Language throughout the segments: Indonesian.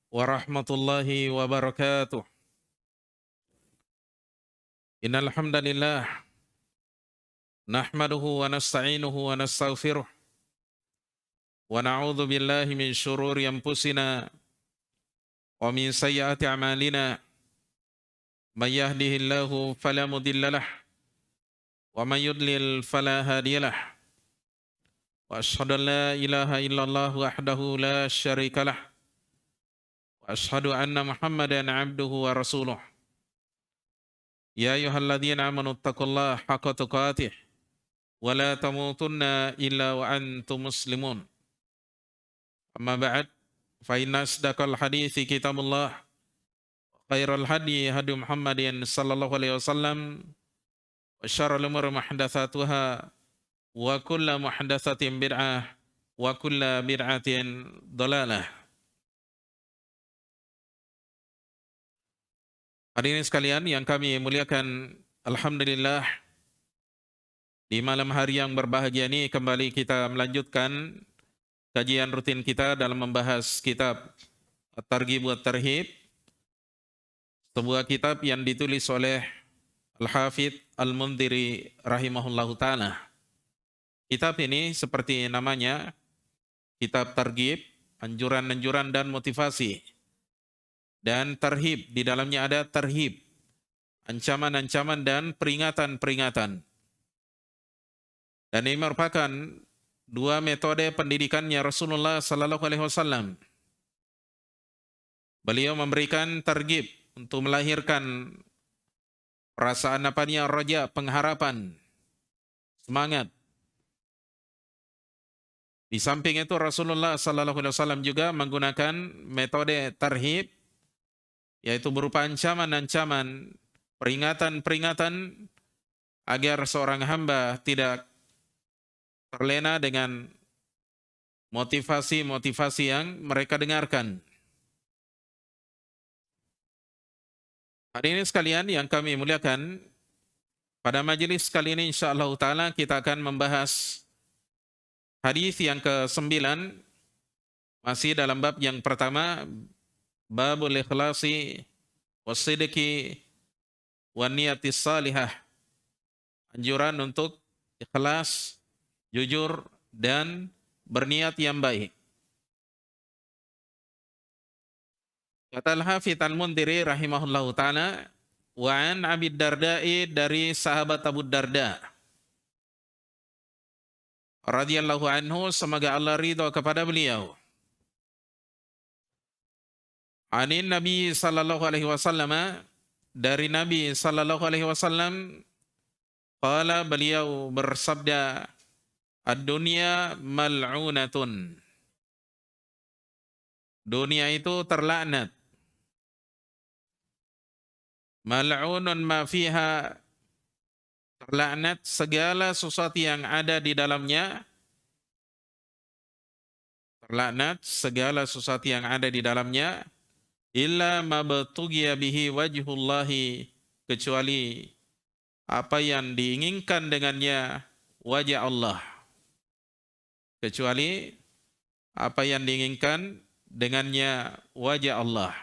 warahmatullahi wabarakatuh. Innal hamdalillah nahmaduhu wa nasta'inuhu wa nastaghfiruh wa na'udzu billahi min shururi anfusina wa min sayyiati a'malina. May yahdihillahu fala mudhillalah wa may yudlil fala hadiyalah. Wa asyhadu an la ilaha illallah wahdahu la syarikalah wa asyhadu anna Muhammadan 'abduhu wa rasuluh. Ya ayyuhalladzina amanu taqullaha haqqa tuqatih wa la tamutunna illa wa antum muslimun. Amma ba'd, fa inna asdaqal hadithi kitabullah, khairal hadi hadi Muhammadin sallallahu alaihi wasallam, wa syarrul umuri muhdatsatuha, wa kullu muhdatsatin bid'ah, wa kullu bid'atin dhalalah. Hadirin sekalian yang kami muliakan, alhamdulillah di malam hari yang berbahagia ini kembali kita melanjutkan kajian rutin kita dalam membahas kitab At-Targhib wa Tarhib, sebuah kitab yang ditulis oleh Al-Hafidh Al-Mundhiri rahimahullahu ta'ala. Kitab ini seperti namanya, kitab targhib, anjuran-anjuran dan motivasi. Dan tarhib, di dalamnya ada tarhib, ancaman-ancaman dan peringatan-peringatan. Dan ini merupakan dua metode pendidikannya Rasulullah sallallahu alaihi wasallam. Beliau memberikan targhib untuk melahirkan perasaan apanya, raja, pengharapan, semangat. Di samping itu Rasulullah sallallahu alaihi wasallam juga menggunakan metode tarhib, yaitu berupa ancaman-ancaman, peringatan-peringatan agar seorang hamba tidak terlena dengan motivasi-motivasi yang mereka dengarkan. Hadirin sekalian yang kami muliakan, pada majelis kali ini insyaallah ta'ala kita akan membahas hadis yang ke-9, masih dalam bab yang pertama, babul ikhlasi wassidqi wan niyatis salihah. Anjuran untuk ikhlas, jujur dan berniat yang baik. Kata Al-Hafidh Al-Mundhiri rahimahullahu ta'ala, wa an Abi Darda'i, dari sahabat Abu Darda radhiyallahu anhu, semoga Allah ridha kepada beliau. Anin Nabi sallallahu alaihi wasallam, dari Nabi sallallahu alaihi wasallam, qala, beliau bersabda, ad-dunya mal'unatun. Dunia itu terlaknat. Mal'unun ma fiha, terlaknat segala sesuatu yang ada di dalamnya. Terlaknat segala sesuatu yang ada di dalamnya. Illa ma batughiya bihi wajhullahi, kecuali apa yang diinginkan dengannya wajah Allah. Kecuali apa yang diinginkan dengannya wajah Allah.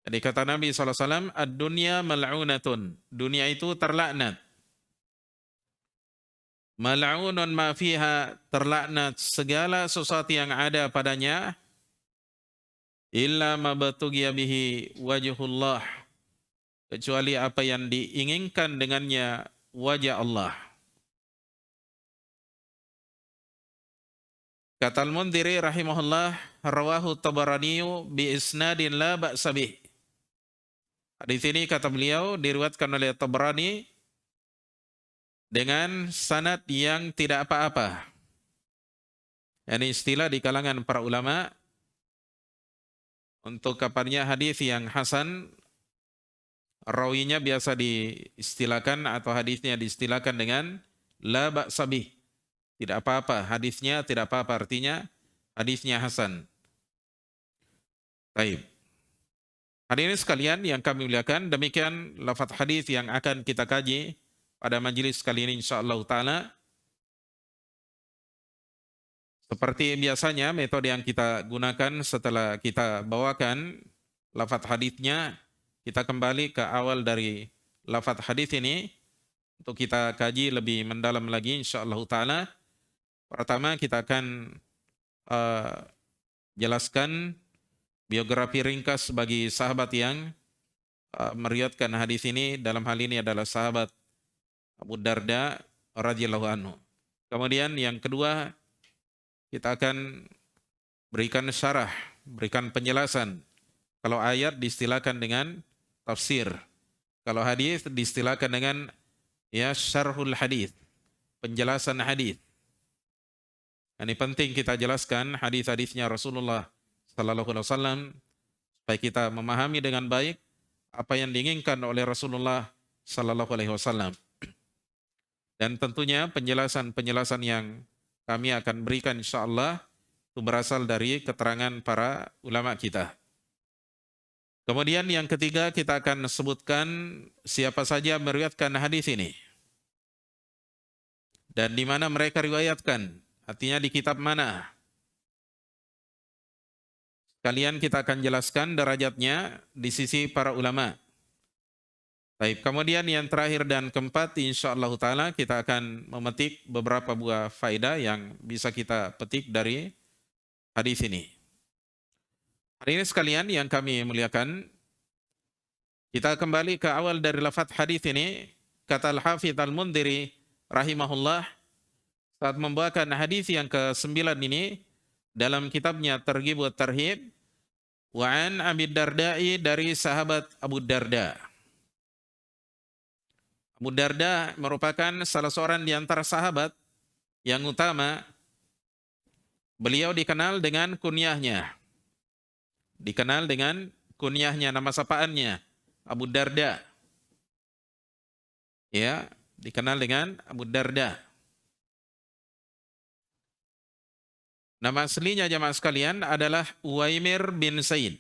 Jadi kata Nabi SAW, ad-dunya mal'unatun, dunia itu terlaknat. Mal'unun ma fiha, terlaknat segala sesuatu yang ada padanya. Illa ma batughiya bihi wajhullah, kecuali apa yang diinginkan dengannya wajah Allah. Kata Al-Mundhiri rahimahullah, rawahu Tabarani bi isnadin la ba'sa bih. Hadis ini kata beliau diriwayatkan oleh Tabarani dengan sanad yang tidak apa-apa. Ini istilah di kalangan para ulama untuk kapannya hadis yang hasan, rawinya biasa diistilahkan atau hadisnya diistilahkan dengan la ba'sa bih. Tidak apa-apa, hadisnya tidak apa-apa, artinya hadisnya hasan. Baik. Hadirin sekalian yang kami muliakan, demikian lafaz hadis yang akan kita kaji pada majelis kali ini insyaallah taala. Seperti biasanya metode yang kita gunakan setelah kita bawakan lafadz haditsnya, kita kembali ke awal dari lafadz hadits ini untuk kita kaji lebih mendalam lagi insyaallah taala. Pertama kita akan jelaskan biografi ringkas bagi sahabat yang meriwayatkan hadis ini. Dalam hal ini adalah sahabat Abu Darda radhiyallahu anhu. Kemudian yang kedua, kita akan berikan syarah, berikan penjelasan. Kalau ayat diistilahkan dengan tafsir. Kalau hadis diistilahkan dengan syarhul hadis, penjelasan hadis. Ini penting kita jelaskan hadis-hadisnya Rasulullah sallallahu alaihi wasallam supaya kita memahami dengan baik apa yang diinginkan oleh Rasulullah sallallahu alaihi wasallam. Dan tentunya penjelasan-penjelasan yang kami akan berikan insyaallah itu berasal dari keterangan para ulama kita. Kemudian yang ketiga kita akan sebutkan siapa saja meriwayatkan hadis ini dan di mana mereka riwayatkan, artinya di kitab mana. Kalian kita akan jelaskan derajatnya di sisi para ulama. Baik, kemudian yang terakhir dan keempat insyaallah taala kita akan memetik beberapa buah faedah yang bisa kita petik dari hadis ini. Hari ini sekalian yang kami muliakan, kita kembali ke awal dari lafadz hadis ini. Kata Al-Hafidz Al-Mundhiri rahimahullah saat membawakan hadis yang ke-9 ini dalam kitabnya Targhib wa Tarhib, wa an Abi Darda'i, dari sahabat Abu Darda. Abu Darda merupakan salah seorang di antara sahabat yang utama. Beliau dikenal dengan kunyahnya. Dikenal dengan kunyahnya, nama sapaannya Abu Darda. Ya, dikenal dengan Abu Darda. Nama aslinya jamaah sekalian adalah Uwaimir bin Zaid.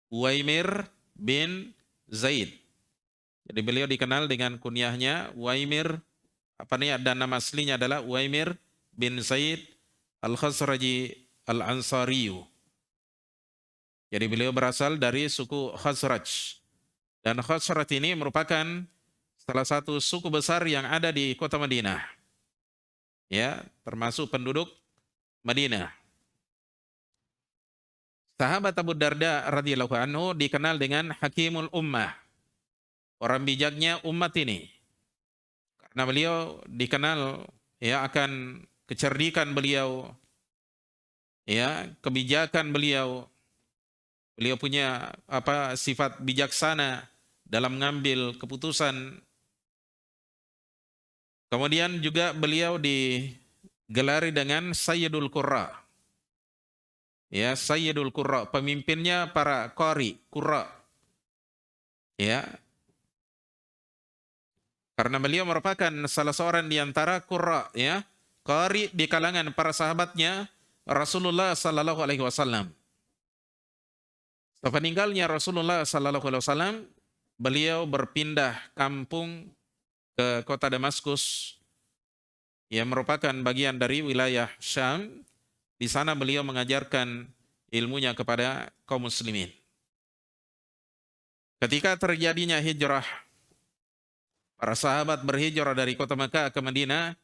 Uwaimir bin Zaid. Jadi beliau dikenal dengan kunyahnya Uwaimir, dan nama aslinya adalah Uwaimir bin Zaid Al-Khazraji Al-Ansariyu. Jadi beliau berasal dari suku Khazraj. Dan Khazraj ini merupakan salah satu suku besar yang ada di kota Madinah. Ya, termasuk penduduk Madinah. Sahabat Abu Darda radhiyallahu anhu dikenal dengan Hakimul Ummah, orang bijaknya umat ini. Karena beliau dikenal akan kecerdikan beliau, kebijakan beliau. Beliau punya sifat bijaksana dalam mengambil keputusan. Kemudian juga beliau digelari dengan Sayyidul Qurra. Ya, Sayyidul Qurra, pemimpinnya para qari, qurra. Ya. Karena beliau merupakan salah seorang di antara qurra, qari di kalangan para sahabatnya Rasulullah sallallahu alaihi wasallam. Setelah meninggalnya Rasulullah sallallahu alaihi wasallam, beliau berpindah kampung ke kota Damaskus yang merupakan bagian dari wilayah Syam. Di sana beliau mengajarkan ilmunya kepada kaum muslimin. Ketika terjadinya hijrah, para sahabat berhijrah dari kota Makkah ke Madinah,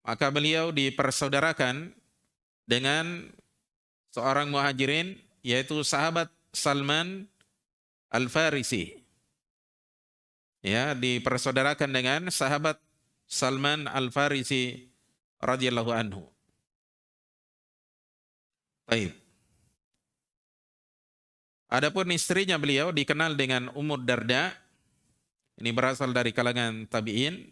maka beliau dipersaudarakan dengan seorang muhajirin, yaitu sahabat Salman Al-Farisi. Ya, dipersaudarakan dengan sahabat Salman Al-Farisi radhiyallahu anhu. Baik. Adapun istrinya beliau dikenal dengan Ummu Darda. Ini berasal dari kalangan tabi'in.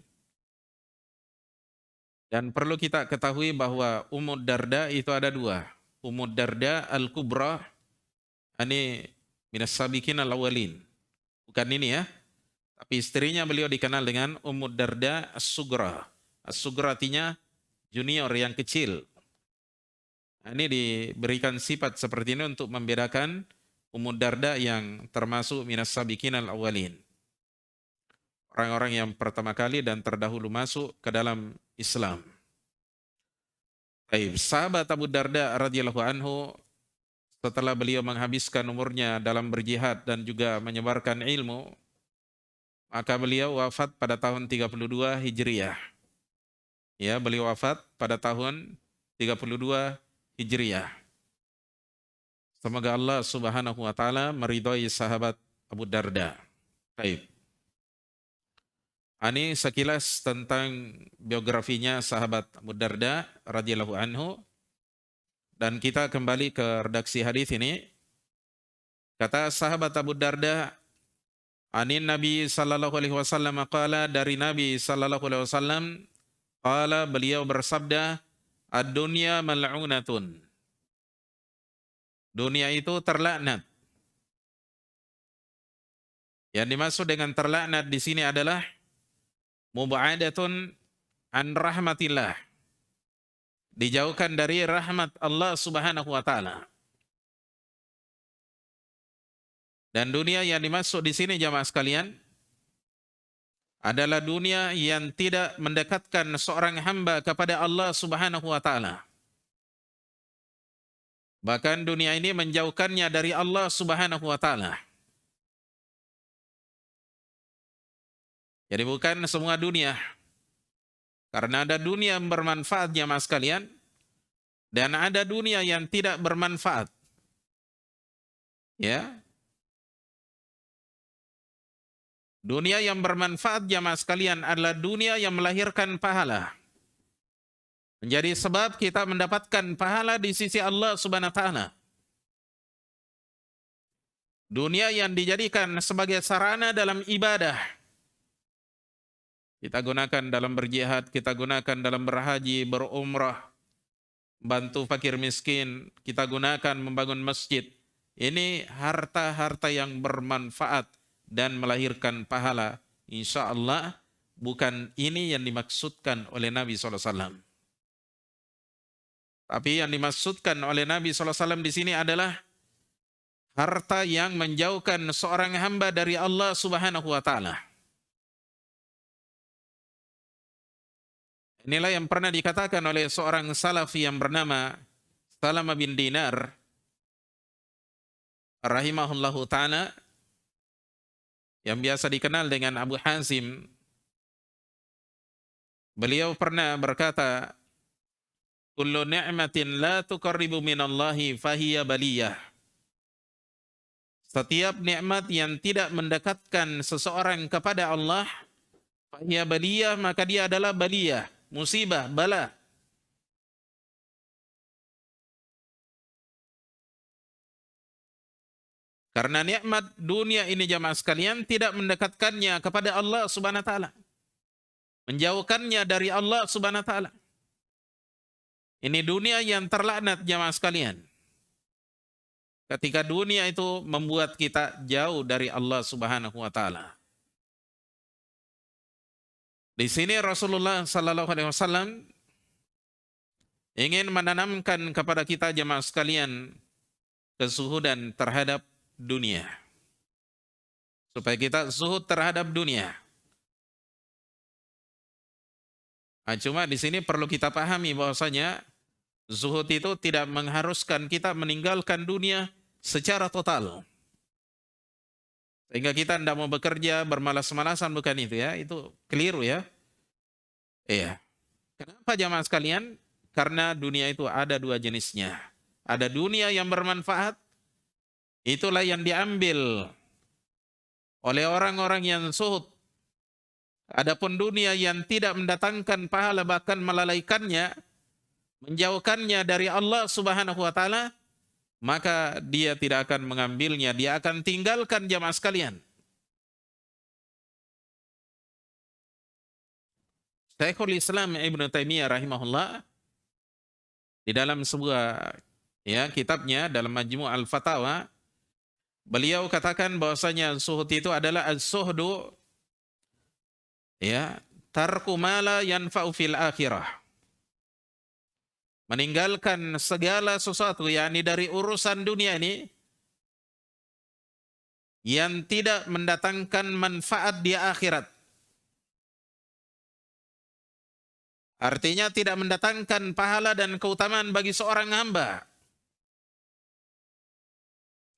Dan perlu kita ketahui bahwa Ummu Darda itu ada dua. Ummu Darda Al-Kubra, ini minas sabiqin al-awwalin. Bukan ini ya. Tapi istrinya beliau dikenal dengan Ummu Darda As-Sugra. As-Sugra artinya junior, yang kecil. Ini diberikan sifat seperti ini untuk membedakan Ummu Darda yang termasuk minas sabiqin al-awwalin. Orang-orang yang pertama kali dan terdahulu masuk ke dalam Islam. Baik, sahabat Abu Darda radhiyallahu anhu setelah beliau menghabiskan umurnya dalam berjihad dan juga menyebarkan ilmu, maka beliau wafat pada tahun 32 Hijriah. Ya, beliau wafat pada tahun 32 Hijriah. Semoga Allah Subhanahu wa taala meridhai sahabat Abu Darda. Baik. Ini sekilas tentang biografinya sahabat Abu Darda radhiyallahu anhu. Dan kita kembali ke redaksi hadis ini. Kata sahabat Abu Darda, anin Nabi sallallahu alaihi wasallam qala, dari Nabi sallallahu alaihi wasallam qala, beliau bersabda, ad-dunya mal'unatun. Dunia itu terlaknat. Yang dimaksud dengan terlaknat di sini adalah mub'adatun an rahmatillah. Dijauhkan dari rahmat Allah Subhanahu wa taala. Dan dunia yang dimaksud di sini jamaah sekalian adalah dunia yang tidak mendekatkan seorang hamba kepada Allah Subhanahu wa taala. Bahkan dunia ini menjauhkannya dari Allah Subhanahu wa taala. Jadi bukan semua dunia. Karena ada dunia yang bermanfaat jamaah sekalian dan ada dunia yang tidak bermanfaat. Ya. Dunia yang bermanfaat jamaah sekalian adalah dunia yang melahirkan pahala. Menjadi sebab kita mendapatkan pahala di sisi Allah Subhanahu wa taala. Dunia yang dijadikan sebagai sarana dalam ibadah. Kita gunakan dalam berjihad, kita gunakan dalam berhaji, berumrah, bantu fakir miskin, kita gunakan membangun masjid. Ini harta-harta yang bermanfaat dan melahirkan pahala. Insya Allah bukan ini yang dimaksudkan oleh Nabi SAW. Tapi yang dimaksudkan oleh Nabi SAW di sini adalah harta yang menjauhkan seorang hamba dari Allah Subhanahu wa taala. Inilah yang pernah dikatakan oleh seorang salafi yang bernama Salamah bin Dinar rahimahullahu ta'ala, yang biasa dikenal dengan Abu Hazim. Beliau pernah berkata, kullu ni'matin la tuqarribu minallahi fahiya baliyah. Setiap nikmat yang tidak mendekatkan seseorang kepada Allah, fahiya baliyah, maka dia adalah baliyah, musibah, bala. Karena nikmat dunia ini jamaah sekalian tidak mendekatkannya kepada Allah Subhanahu wa taala. Menjauhkannya dari Allah Subhanahu wa taala. Ini dunia yang terlaknat jamaah sekalian. Ketika dunia itu membuat kita jauh dari Allah Subhanahu wa taala. Di sini Rasulullah sallallahu alaihi wasallam ingin menanamkan kepada kita jemaah sekalian kezuhudan terhadap dunia. Supaya kita zuhud terhadap dunia. Nah, cuma di sini perlu kita pahami bahwasanya zuhud itu tidak mengharuskan kita meninggalkan dunia secara total. Sehingga kita tidak mau bekerja, bermalas-malasan, bukan itu ya. Itu keliru ya. Iya. Kenapa jamaah sekalian? Karena dunia itu ada dua jenisnya. Ada dunia yang bermanfaat, itulah yang diambil oleh orang-orang yang zuhud. Adapun dunia yang tidak mendatangkan pahala, bahkan melalaikannya, menjauhkannya dari Allah Subhanahu wa taala, maka dia tidak akan mengambilnya, dia akan tinggalkan jamaah sekalian. Syekhul Islam Ibnu Taimiyah rahimahullah di dalam sebuah kitabnya dalam Majmu' al-Fatawa, beliau katakan bahwasanya zuhud itu adalah az-zuhdu tarku ma la yanfa'u fil akhirah. Meninggalkan segala sesuatu yakni dari urusan dunia ini yang tidak mendatangkan manfaat di akhirat. Artinya tidak mendatangkan pahala dan keutamaan bagi seorang hamba.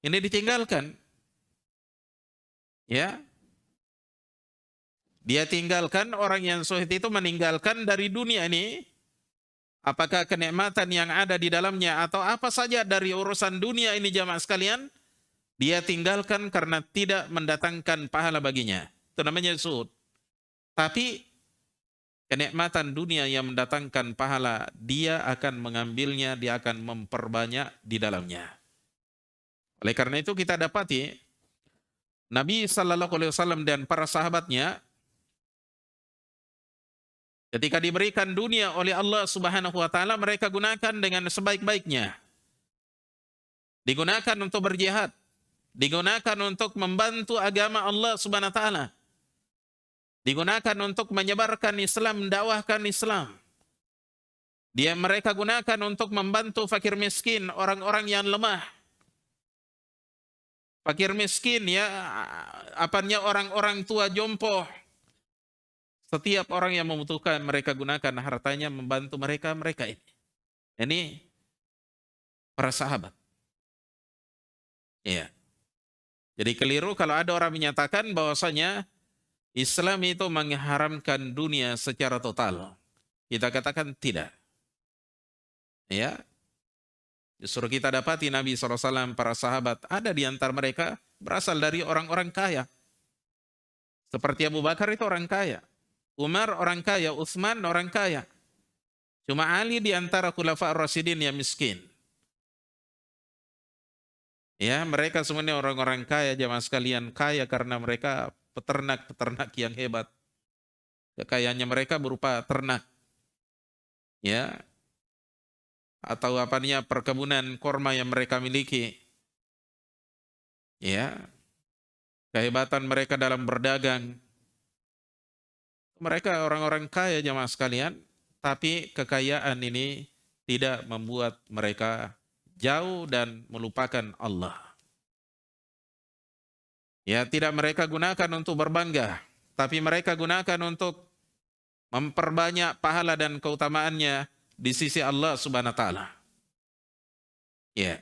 Ini ditinggalkan. Ya, dia tinggalkan, orang yang syahid itu meninggalkan dari dunia ini, apakah kenikmatan yang ada di dalamnya atau apa saja dari urusan dunia ini jamaah sekalian, dia tinggalkan karena tidak mendatangkan pahala baginya. Itu namanya zuhud. Tapi kenikmatan dunia yang mendatangkan pahala, dia akan mengambilnya, dia akan memperbanyak di dalamnya. Oleh karena itu kita dapati Nabi Sallallahu Alaihi Wasallam dan para sahabatnya ketika diberikan dunia oleh Allah Subhanahu Wa Taala, mereka gunakan dengan sebaik-baiknya. Digunakan untuk berjihad, digunakan untuk membantu agama Allah Subhanahu Wa Taala, digunakan untuk menyebarkan Islam, mendakwahkan Islam. Mereka gunakan untuk membantu fakir miskin, orang-orang yang lemah. Fakir miskin ya, apanya orang-orang tua jompo. Setiap orang yang membutuhkan, mereka gunakan hartanya membantu mereka ini. Ini para sahabat. Iya. Jadi keliru kalau ada orang menyatakan bahwasanya Islam itu mengharamkan dunia secara total. Kita katakan tidak. Ya. Justru kita dapati Nabi SAW, para sahabat, ada di antara mereka berasal dari orang-orang kaya. Seperti Abu Bakar itu orang kaya. Umar orang kaya, Utsman orang kaya. Cuma Ali di antara Khulafa ar-Rasyidin yang miskin. Ya, mereka semuanya orang-orang kaya, jamaah sekalian, kaya karena mereka peternak-peternak yang hebat. Kekayaannya mereka berupa ternak. Ya, atau apanya perkebunan korma yang mereka miliki. Ya, kehebatan mereka dalam berdagang. Mereka orang-orang kaya jamaah sekalian, tapi kekayaan ini tidak membuat mereka jauh dan melupakan Allah. Ya, tidak mereka gunakan untuk berbangga, tapi mereka gunakan untuk memperbanyak pahala dan keutamaannya di sisi Allah Subhanahu wa taala. Ya.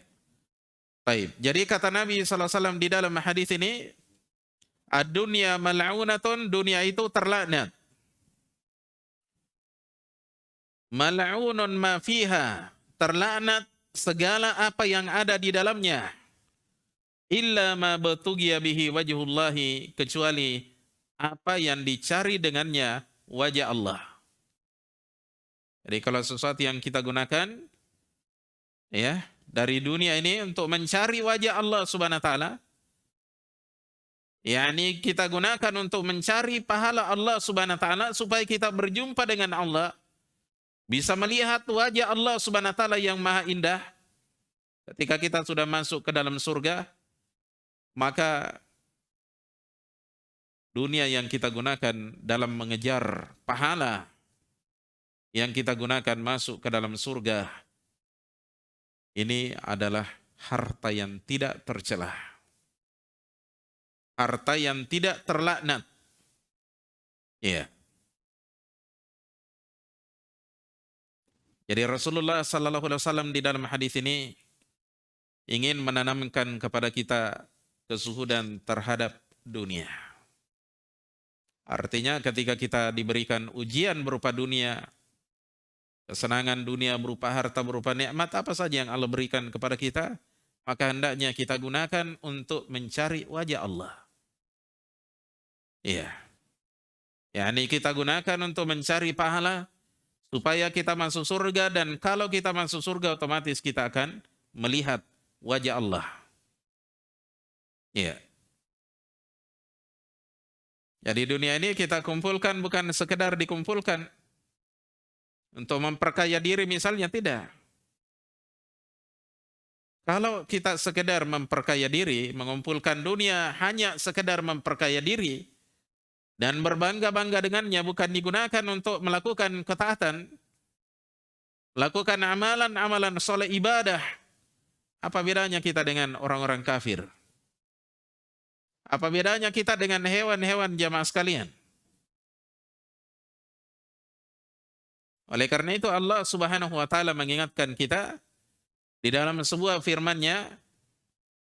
Baik. Jadi kata Nabi sallallahu alaihi wasallam di dalam hadis ini, ad-dunya mal'unatun, dunia itu terlaknat. Mal'unun ma fiha, terlaknat segala apa yang ada di dalamnya. Illa ma batughiya bihi wajhullahi, kecuali apa yang dicari dengannya wajah Allah. Jadi kalau sesuatu yang kita gunakan ya dari dunia ini untuk mencari wajah Allah Subhanahu wa taala, yakni kita gunakan untuk mencari pahala Allah Subhanahu wa taala supaya kita berjumpa dengan Allah, bisa melihat wajah Allah Subhanahu wa taala yang maha indah. Ketika kita sudah masuk ke dalam surga, maka dunia yang kita gunakan dalam mengejar pahala, yang kita gunakan masuk ke dalam surga, ini adalah harta yang tidak tercelah. Harta yang tidak terlaknat. Iya. Jadi Rasulullah sallallahu alaihi wasallam di dalam hadis ini ingin menanamkan kepada kita kezuhudan terhadap dunia. Artinya ketika kita diberikan ujian berupa dunia, kesenangan dunia berupa harta, berupa nikmat apa saja yang Allah berikan kepada kita, maka hendaknya kita gunakan untuk mencari wajah Allah. Iya. Yani kita gunakan untuk mencari pahala supaya kita masuk surga, dan kalau kita masuk surga otomatis kita akan melihat wajah Allah. Iya. Jadi dunia ini kita kumpulkan bukan sekedar dikumpulkan untuk memperkaya diri misalnya, tidak. Kalau kita sekedar memperkaya diri, mengumpulkan dunia hanya sekedar memperkaya diri dan berbangga-bangga dengannya, bukan digunakan untuk melakukan ketaatan, lakukan amalan-amalan soleh ibadah, apa bedanya kita dengan orang-orang kafir? Apa bedanya kita dengan hewan-hewan jamaah sekalian? Oleh karena itu Allah Subhanahu wa taala mengingatkan kita di dalam sebuah firman-Nya,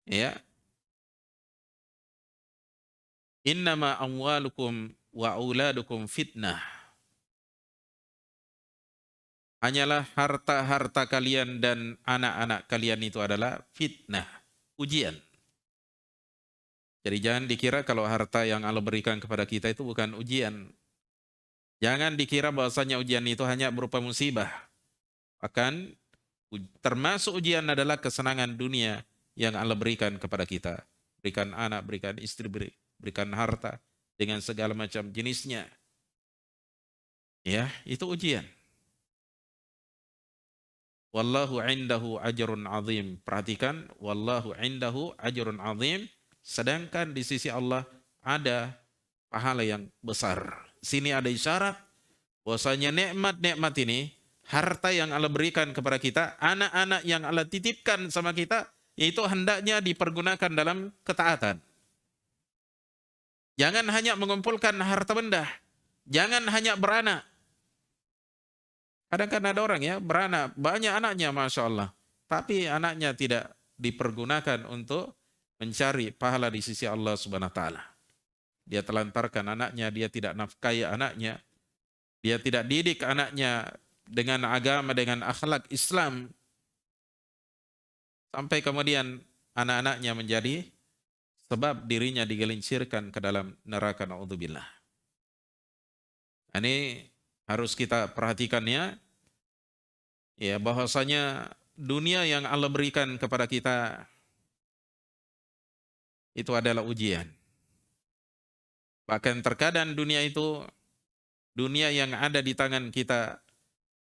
ya, innama amwalukum wa auladukum fitnah. Hanyalah harta-harta kalian dan anak-anak kalian itu adalah fitnah, ujian. Jadi jangan dikira kalau harta yang Allah berikan kepada kita itu bukan ujian. Jangan dikira bahwasanya ujian itu hanya berupa musibah. Bahkan termasuk ujian adalah kesenangan dunia yang Allah berikan kepada kita. Berikan anak, berikan istri, berikan harta dengan segala macam jenisnya. Ya, itu ujian. Wallahu indahu ajrun azim. Perhatikan, wallahu indahu ajrun azim. Sedangkan di sisi Allah ada pahala yang besar. Sini ada isyarat bahwasanya nikmat-nikmat ini, harta yang Allah berikan kepada kita, anak-anak yang Allah titipkan sama kita, itu hendaknya dipergunakan dalam ketaatan. Jangan hanya mengumpulkan harta benda. Jangan hanya beranak. Kadang-kadang ada orang ya beranak, banyak anaknya Masya Allah. Tapi anaknya tidak dipergunakan untuk mencari pahala di sisi Allah Subhanahu wa taala. Dia telantarkan anaknya, dia tidak nafkahi anaknya, dia tidak didik anaknya dengan agama, dengan akhlak Islam. Sampai kemudian anak-anaknya menjadi sebab dirinya digelincirkan ke dalam neraka, naudzubillah. Ini harus kita perhatikannya, ya, bahwasanya dunia yang Allah berikan kepada kita itu adalah ujian. Bahkan terkadang dunia itu, dunia yang ada di tangan kita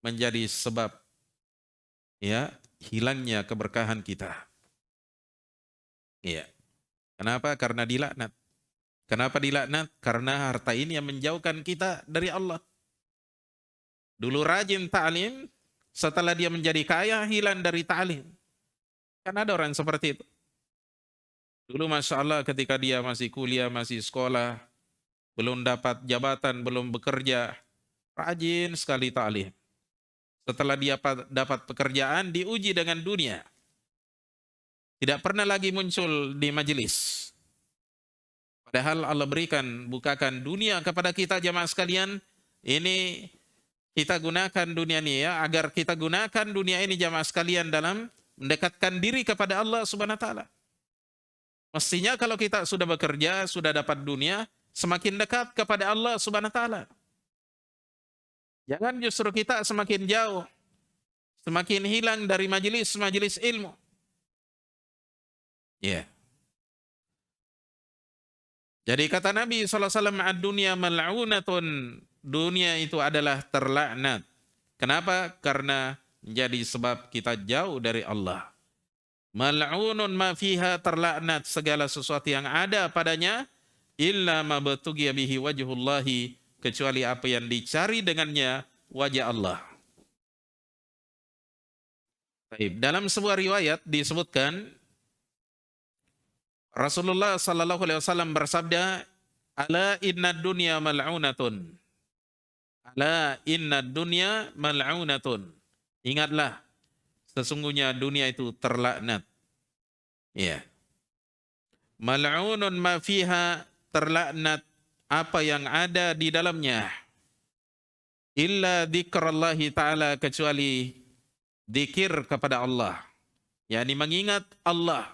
menjadi sebab, ya, hilangnya keberkahan kita. Ya. Kenapa? Karena dilaknat. Kenapa dilaknat? Karena harta ini yang menjauhkan kita dari Allah. Dulu rajin ta'lim, setelah dia menjadi kaya, hilang dari ta'lim. Kan ada orang seperti itu. Dulu Masya Allah ketika dia masih kuliah, masih sekolah, belum dapat jabatan, belum bekerja, rajin sekali ta'lim. Setelah dia dapat pekerjaan, diuji dengan dunia. Tidak pernah lagi muncul di majelis. Padahal Allah berikan, bukakan dunia kepada kita jamaah sekalian. Ini kita gunakan dunia ini ya, agar kita gunakan dunia ini jamaah sekalian dalam mendekatkan diri kepada Allah Subhanahu wa taala. Mestinya kalau kita sudah bekerja, sudah dapat dunia, semakin dekat kepada Allah Subhanahu wa taala. Jangan justru kita semakin jauh, semakin hilang dari majelis-majelis ilmu. Ya. Yeah. Jadi kata Nabi SAW, ad-dunya mal'unatun, dunia itu adalah terlaknat. Kenapa? Karena menjadi sebab kita jauh dari Allah. Mal'unun ma fiha, terlaknat segala sesuatu yang ada padanya, illa ma batughiya bihi wajhullahi, kecuali apa yang dicari dengannya wajah Allah. Baik, dalam sebuah riwayat disebutkan Rasulullah sallallahu alaihi wasallam bersabda, "Ala inna dunya mal'unatun." Ala inna dunya mal'unatun. Ingatlah, sesungguhnya dunia itu terlaknat. Ya. Mal'unun ma fiha, terlaknat apa yang ada di dalamnya. Illa dzikrallahi ta'ala, kecuali zikir kepada Allah. yakni mengingat Allah.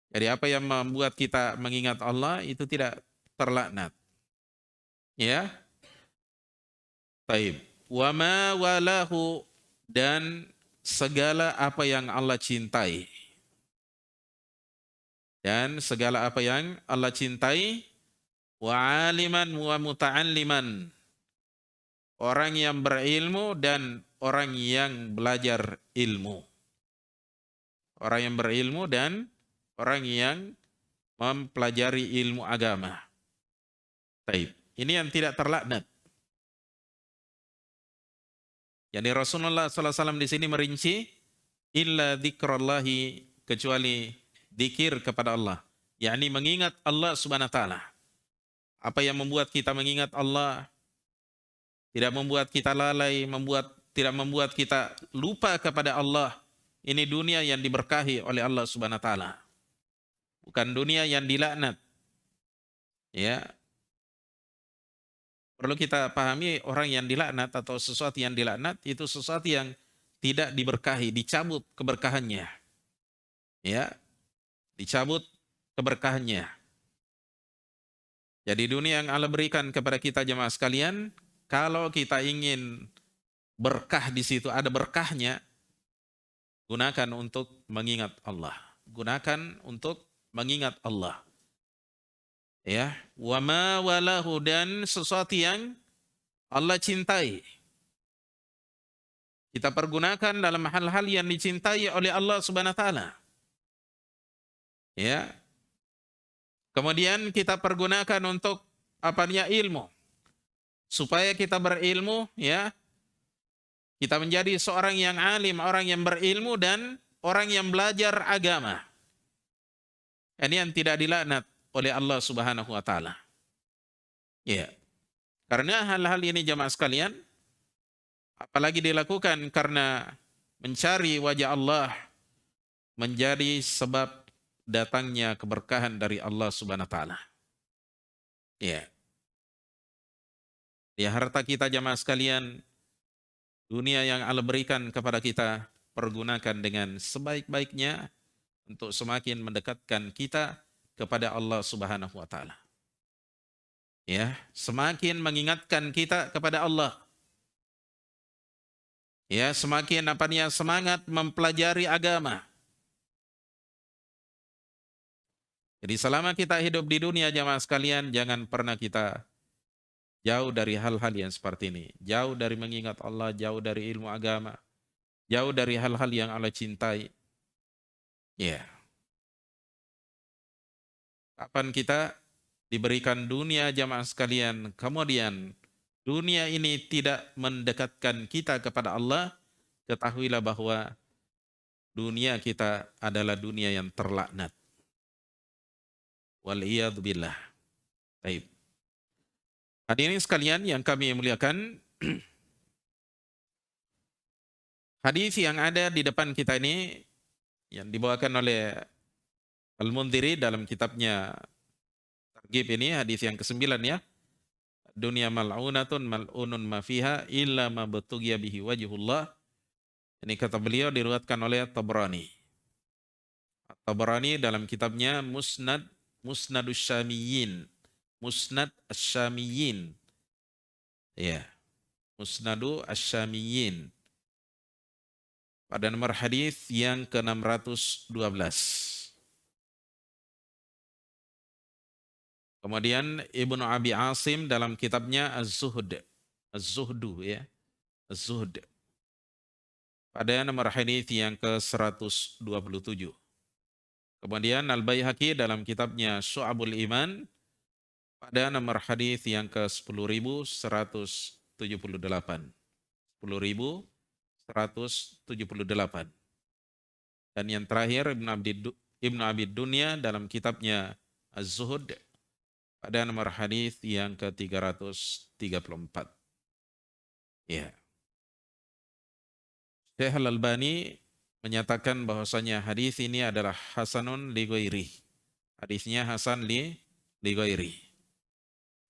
Jadi apa yang membuat kita mengingat Allah itu tidak terlaknat. Ya. Taib. Wa ma walahu, dan segala apa yang Allah cintai. Dan segala apa yang Allah cintai, wa aliman wa muta'alliman, orang yang berilmu dan orang yang belajar ilmu. Orang yang berilmu dan orang yang mempelajari ilmu agama. Taib. Ini yang tidak terlaknat. Yani Rasulullah SAW di sini merinci, illa dzikrallahi, kecuali dzikir kepada Allah. yakni mengingat Allah Subhanahu wa taala. Apa yang membuat kita mengingat Allah? tidak membuat kita lalai, tidak membuat kita lupa kepada Allah. Ini dunia yang diberkahi oleh Allah Subhanahu wa taala. Bukan dunia yang dilaknat. Ya, perlu kita pahami orang yang dilaknat atau sesuatu yang dilaknat itu sesuatu yang tidak diberkahi, dicabut keberkahannya. Ya, dicabut keberkahannya. Jadi dunia yang Allah berikan kepada kita jemaah sekalian, kalau kita ingin berkah di situ, ada berkahnya, gunakan untuk mengingat Allah. Gunakan untuk mengingat Allah. Ya, wa ma walahu, dan sesuatu yang Allah cintai. Kita pergunakan dalam hal-hal yang dicintai oleh Allah Subhanahu wa taala. Ya. Kemudian kita pergunakan untuk apanya, ilmu. Supaya kita berilmu, ya. Kita menjadi seorang yang alim, orang yang berilmu dan orang yang belajar agama. Ini yang tidak dilaknat oleh Allah Subhanahu wa taala. Ya. Karena hal-hal ini jemaah sekalian, apalagi dilakukan karena mencari wajah Allah, menjadi sebab datangnya keberkahan dari Allah Subhanahu wa taala. Ya. Di harta kita jemaah sekalian, dunia yang Allah berikan kepada kita, pergunakan dengan sebaik-baiknya untuk semakin mendekatkan kita kepada Allah Subhanahu wa taala. Ya, semakin mengingatkan kita kepada Allah. Ya, semakin semangat mempelajari agama. Jadi selama kita hidup di dunia jamaah sekalian, jangan pernah kita jauh dari hal-hal yang seperti ini. Jauh dari mengingat Allah, jauh dari ilmu agama, jauh dari hal-hal yang Allah cintai. Ya. Kapan kita diberikan dunia jamaah sekalian, kemudian dunia ini tidak mendekatkan kita kepada Allah, ketahuilah bahwa dunia kita adalah dunia yang terlaknat. Waliyadzubillah. Baik. Hadirin sekalian yang kami muliakan, hadis yang ada di depan kita ini yang dibawakan oleh Al-Mundhiri dalam kitabnya Targhib ini, hadis yang ke-9 ya. Dunia mal'unatun mal'unun ma fiha illa ma batughiya bihi wajhullah. Ini kata beliau diriwayatkan oleh Tabrani. Tabrani dalam kitabnya Musnadus Syamiyyin. Musnad Asy-Syamiyyin. Ya. Musnadu Asy-Syamiyyin. Pada nomor hadis yang ke-612. Kemudian Ibnu Abi Asim dalam kitabnya Az-Zuhdu ya. Az-Zuhd. Pada nomor hadis yang ke-127. Kemudian Al-Baihaqi dalam kitabnya Syu'abul Iman pada nomor hadis yang ke-10.178. 10.178. Dan yang terakhir Ibnu Abi Dunya dalam kitabnya Az-Zuhd pada nomor hadis yang ke-334. Ya. Syekh Al-Albani menyatakan bahwasanya hadis ini adalah hasanun li ghairi. Hadisnya hasan li ghairi.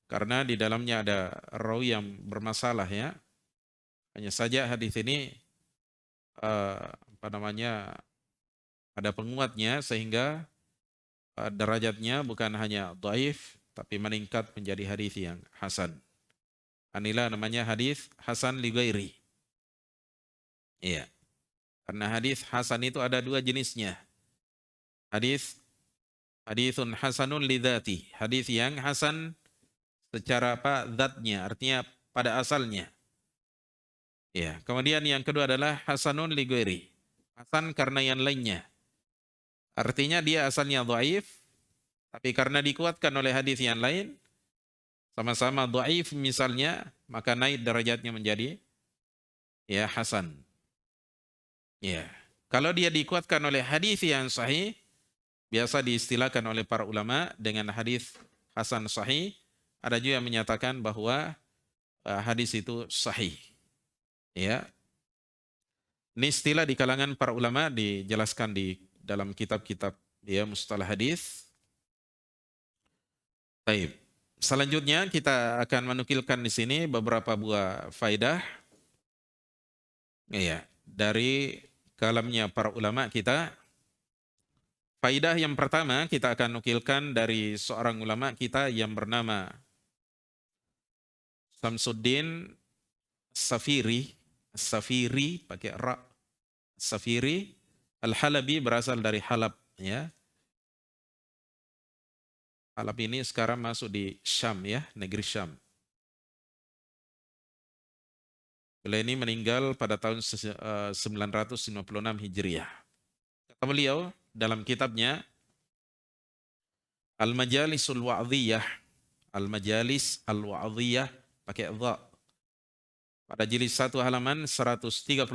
Karena di dalamnya ada rawi yang bermasalah ya. Hanya saja hadis ini ada penguatnya sehingga derajatnya bukan hanya dhaif tapi meningkat menjadi hadis yang hasan. Inilah namanya hadis hasan li ghairi. Iya. Karena hadis hasan itu ada dua jenisnya. Hadisun hasanun li dzati. Hadis yang hasan secara zatnya, artinya pada asalnya. Ya, kemudian yang kedua adalah hasanun li ghairi. Hasan karena yang lainnya. Artinya dia asalnya dhaif, tapi karena dikuatkan oleh hadis yang lain, sama-sama dhaif misalnya, maka naik derajatnya menjadi ya hasan. Ya. Kalau dia dikuatkan oleh hadis yang sahih, biasa diistilahkan oleh para ulama dengan hadis hasan sahih. Ada juga yang menyatakan bahwa hadis itu sahih. Ya, ini istilah di kalangan para ulama dijelaskan di dalam kitab-kitab ya mustalah hadis. Baik. Selanjutnya kita akan menukilkan di sini beberapa buah faidah ya dari kalamnya para ulama kita. Faidah yang pertama kita akan nukilkan dari seorang ulama kita yang bernama Samsuddin Safiri, Safiri pakai ra, Safiri Al-Halabi, berasal dari Halab ya. Halab ini sekarang masuk di Syam ya, negeri Syam. Beliau ini meninggal pada tahun 956 Hijriah. Kata beliau dalam kitabnya Al-Majalisul Wa'dhiyah, Al-Majalis Al-Wa'dhiyah pakai dha, pada jilid 1 halaman 136,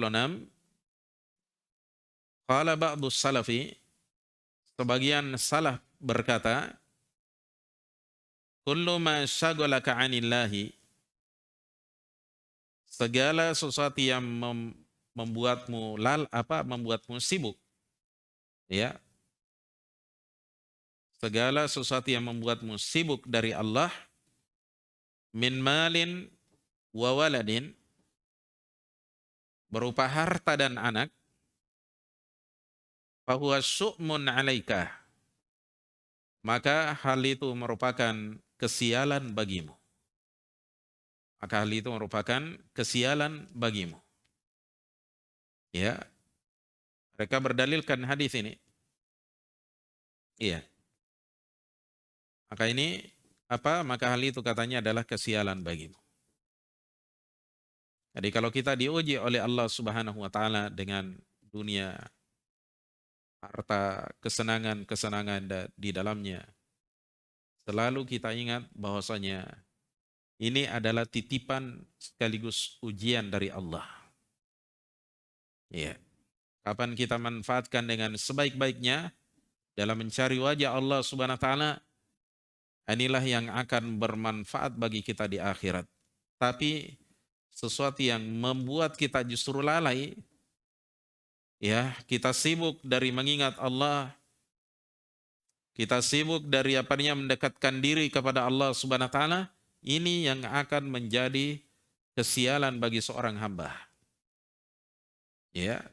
qala ba'du salafi, sebagian salaf berkata, kullu ma syaghalaka 'anillahi, segala sesuatu yang membuatmu sibuk ya, segala sesuatu yang membuatmu sibuk dari Allah, min malin wa waladin, berupa harta dan anak, fahuwa syu'mun 'alaika, maka hal itu merupakan kesialan bagimu. Maka hal itu merupakan kesialan bagimu. Ya, mereka berdalilkan hadis ini. Iya. Maka ini maka hal itu katanya adalah kesialan bagimu. Jadi kalau kita diuji oleh Allah Subhanahu wa taala dengan dunia, harta, kesenangan-kesenangan di dalamnya, selalu kita ingat bahwasanya ini adalah titipan sekaligus ujian dari Allah. Ya. Kapan kita manfaatkan dengan sebaik-baiknya dalam mencari wajah Allah Subhanahu wa taala, inilah yang akan bermanfaat bagi kita di akhirat. Tapi sesuatu yang membuat kita justru lalai, ya, kita sibuk dari mengingat Allah, kita sibuk dari mendekatkan diri kepada Allah Subhanahu wa taala, ini yang akan menjadi kesialan bagi seorang hamba. Ya.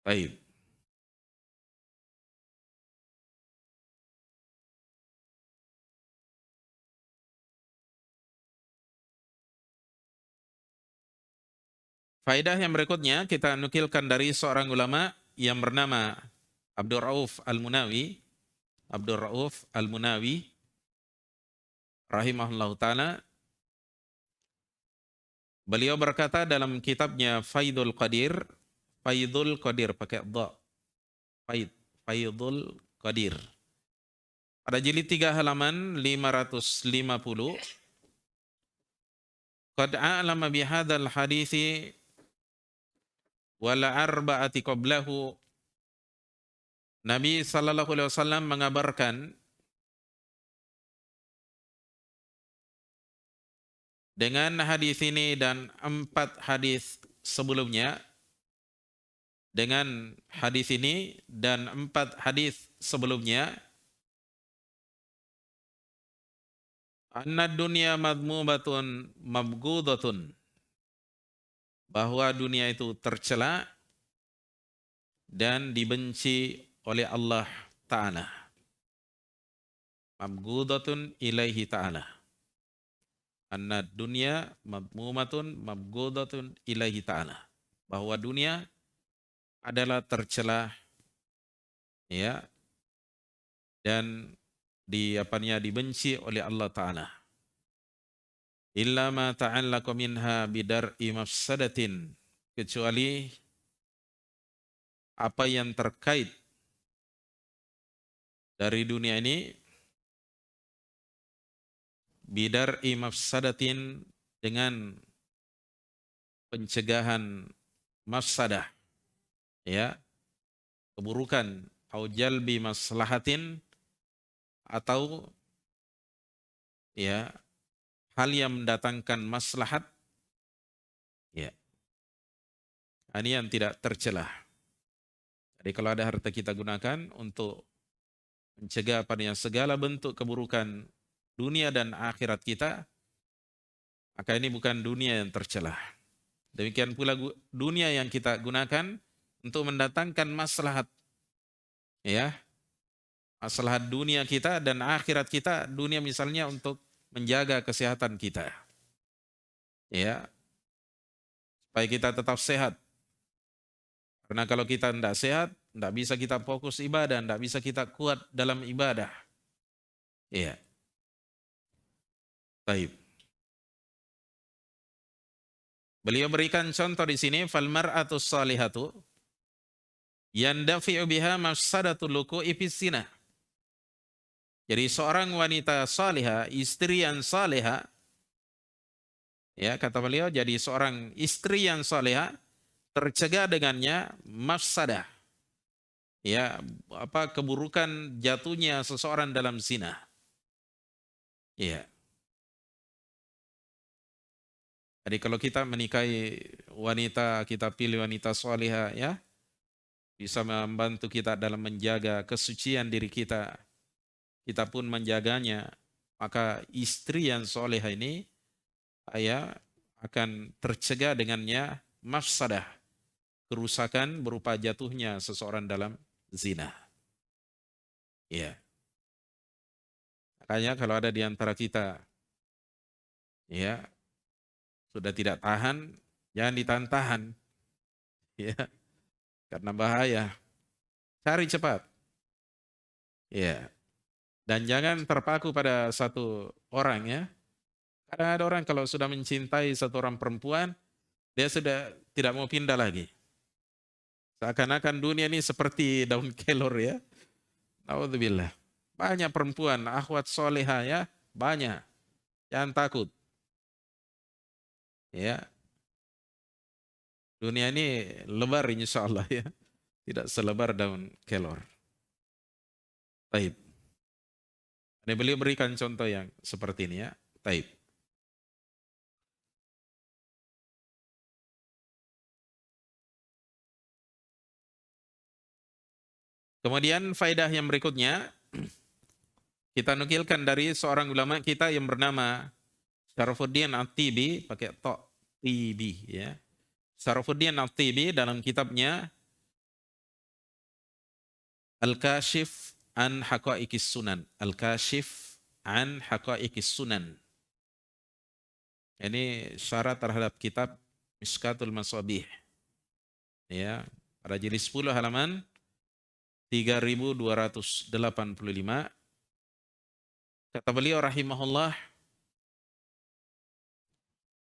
Baik. Faedah yang berikutnya kita nukilkan dari seorang ulama yang bernama Abdul Rauf Al-Munawi. Abdul Rauf Al-Munawi rahimahullah ta'ala, beliau berkata dalam kitabnya Faidul Qadir, Faidul Qadir pakai dha, Faidul Qadir, pada jilid 3 halaman 550, qad a'lama bihadzal hadithi wal arba'ati qablahu, Nabi sallallahu alaihi wasallam mengabarkan dengan hadis ini dan 4 hadis sebelumnya, dengan hadis ini dan 4 hadis sebelumnya, anna dunya madmubatun mabghudatun, bahwa dunia itu tercela dan dibenci oleh Allah Ta'ala. Mabghudatun ilaihi ta'ala. Anna dunya madmumatun mabghudatun ilaihi ta'ala. Bahwa dunia adalah tercela ya, dan dibenci oleh Allah Ta'ala. Illa ma ta'allaqa minha bidar'i mafsadatin, kecuali apa yang terkait dari dunia ini bidar'i mafsadatin, dengan pencegahan mafsadah ya, keburukan, au jalbi maslahatin, atau ya hal yang mendatangkan maslahat, ya, ini yang tidak tercelah. Jadi kalau ada harta kita gunakan untuk mencegah padanya segala bentuk keburukan dunia dan akhirat kita, maka ini bukan dunia yang tercelah. Demikian pula dunia yang kita gunakan untuk mendatangkan maslahat, ya, maslahat dunia kita dan akhirat kita. Dunia misalnya untuk menjaga kesehatan kita, ya, supaya kita tetap sehat. Karena kalau kita tidak sehat, tidak bisa kita fokus ibadah, tidak bisa kita kuat dalam ibadah. Iya, baik. Beliau berikan contoh di sini, fal mar'atu salihatu yandafi'u biha mafsadatul luku'i fis zina. Jadi seorang wanita salihah, istri yang salihah, ya kata beliau, jadi seorang istri yang salihah tercegah dengannya mafsadah, ya, apa keburukan jatuhnya seseorang dalam zina. Ya. Jadi kalau kita menikahi wanita, kita pilih wanita salihah, ya, bisa membantu kita dalam menjaga kesucian diri kita. Kita pun menjaganya. Maka istri yang salihah ini, ya, akan tercegah dengannya mafsadah, kerusakan berupa jatuhnya seseorang dalam zina. Ya. Makanya kalau ada di antara kita, ya, sudah tidak tahan, jangan ditahan-tahan, ya, karena bahaya. Cari cepat, ya, dan jangan terpaku pada satu orang, ya. Kadang ada orang kalau sudah mencintai satu orang perempuan, dia sudah tidak mau pindah lagi. Seakan-akan dunia ini seperti daun kelor, ya. Naudzubillah. Banyak perempuan, akhwat soleha, ya, banyak. Jangan takut. Ya, dunia ini lebar insya Allah, ya. Tidak selebar daun kelor. Taib. Ini beliau berikan contoh yang seperti ini, ya. Taib. Kemudian faedah yang berikutnya, kita nukilkan dari seorang ulama kita yang bernama Syarafuddin At-Tibi, pakai to, Tibi, ya. Syarafuddin At-Tibi dalam kitabnya Al-Kashif an Haqaiqis Sunan. Al-Kashif an Haqaiqis Sunan. Ini syarat terhadap kitab Mishkatul Masabih. Ya, pada jilid 10 halaman 3285. Kata beliau rahimahullah,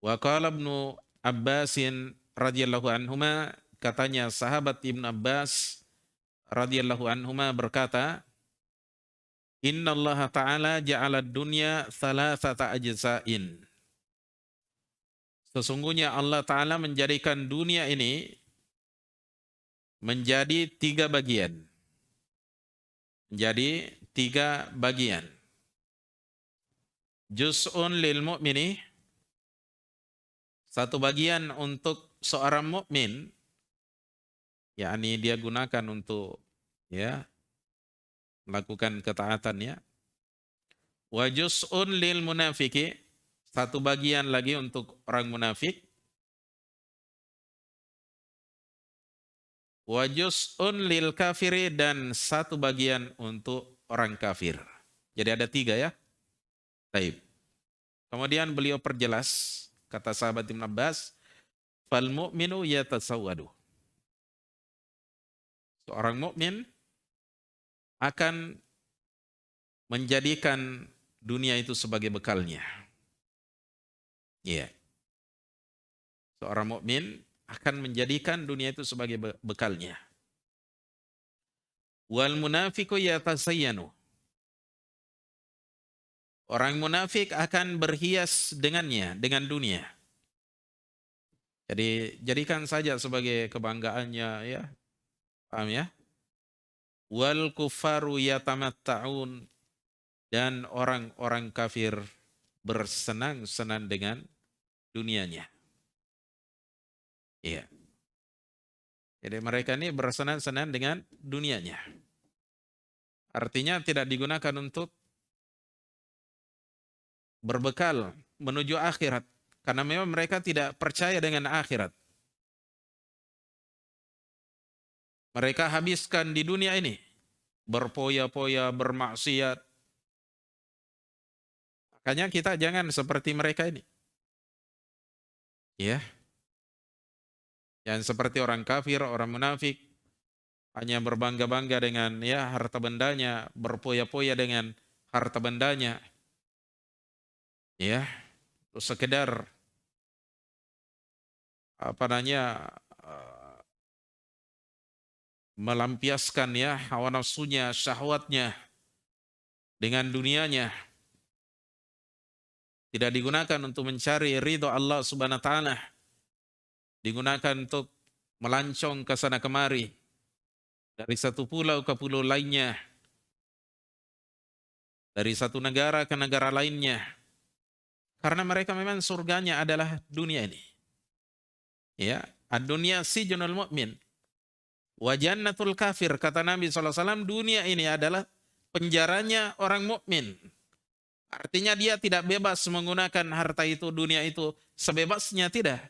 wa qala Ibnu Abbasin radhiyallahu anhuma, katanya sahabat Ibnu Abbas radhiyallahu anhuma berkata, innallaha ta'ala ja'ala dunya thalathata ajza'in. Sesungguhnya Allah Ta'ala menjadikan dunia ini menjadi 3 bagian. Menjadi 3 bagian. Juz'un lil mu'mini, satu bagian untuk seorang mukmin, yakni dia gunakan untuk, ya, melakukan ketaatannya. Wa juz'un lil munafiki, satu bagian lagi untuk orang munafik. Wa juz'un lil kafiri, dan satu bagian untuk orang kafir. Jadi ada 3, ya. Baik. Kemudian beliau perjelas, kata sahabat Ibn Abbas, fal mu'minu yatasawwadu. Seorang mukmin akan menjadikan dunia itu sebagai bekalnya. Iya. Seorang mukmin akan menjadikan dunia itu sebagai bekalnya. Wal munafiqu yatasayyanu. Orang munafik akan berhias dengannya, dengan dunia. Jadi jadikan saja sebagai kebanggaannya, ya. Paham, ya? Wal kufaru yatamatta'un, dan orang-orang kafir bersenang-senang dengan dunianya. Iya. Jadi mereka ini bersenang-senang dengan dunianya. Artinya tidak digunakan untuk berbekal menuju akhirat. Karena memang mereka tidak percaya dengan akhirat. Mereka habiskan di dunia ini. Berpoya-poya, bermaksiat. Makanya kita jangan seperti mereka ini. Ya. Yang seperti orang kafir, orang munafik. Hanya berbangga-bangga dengan ya harta bendanya. Berpoya-poya dengan harta bendanya. Ya. Sekedar apa namanya melampiaskan ya hawa nafsunya, syahwatnya dengan dunianya. Tidak digunakan untuk mencari ridho Allah Subhanahu wa taala. Digunakan untuk melancong ke sana kemari dari satu pulau ke pulau lainnya, dari satu negara ke negara lainnya. Karena mereka memang surganya adalah dunia ini. Ya, ad-dunya sijnul mu'min. Wa jannatul kafir, kata Nabi SAW, dunia ini adalah penjaranya orang mukmin. Artinya dia tidak bebas menggunakan harta itu, dunia itu sebebasnya, tidak.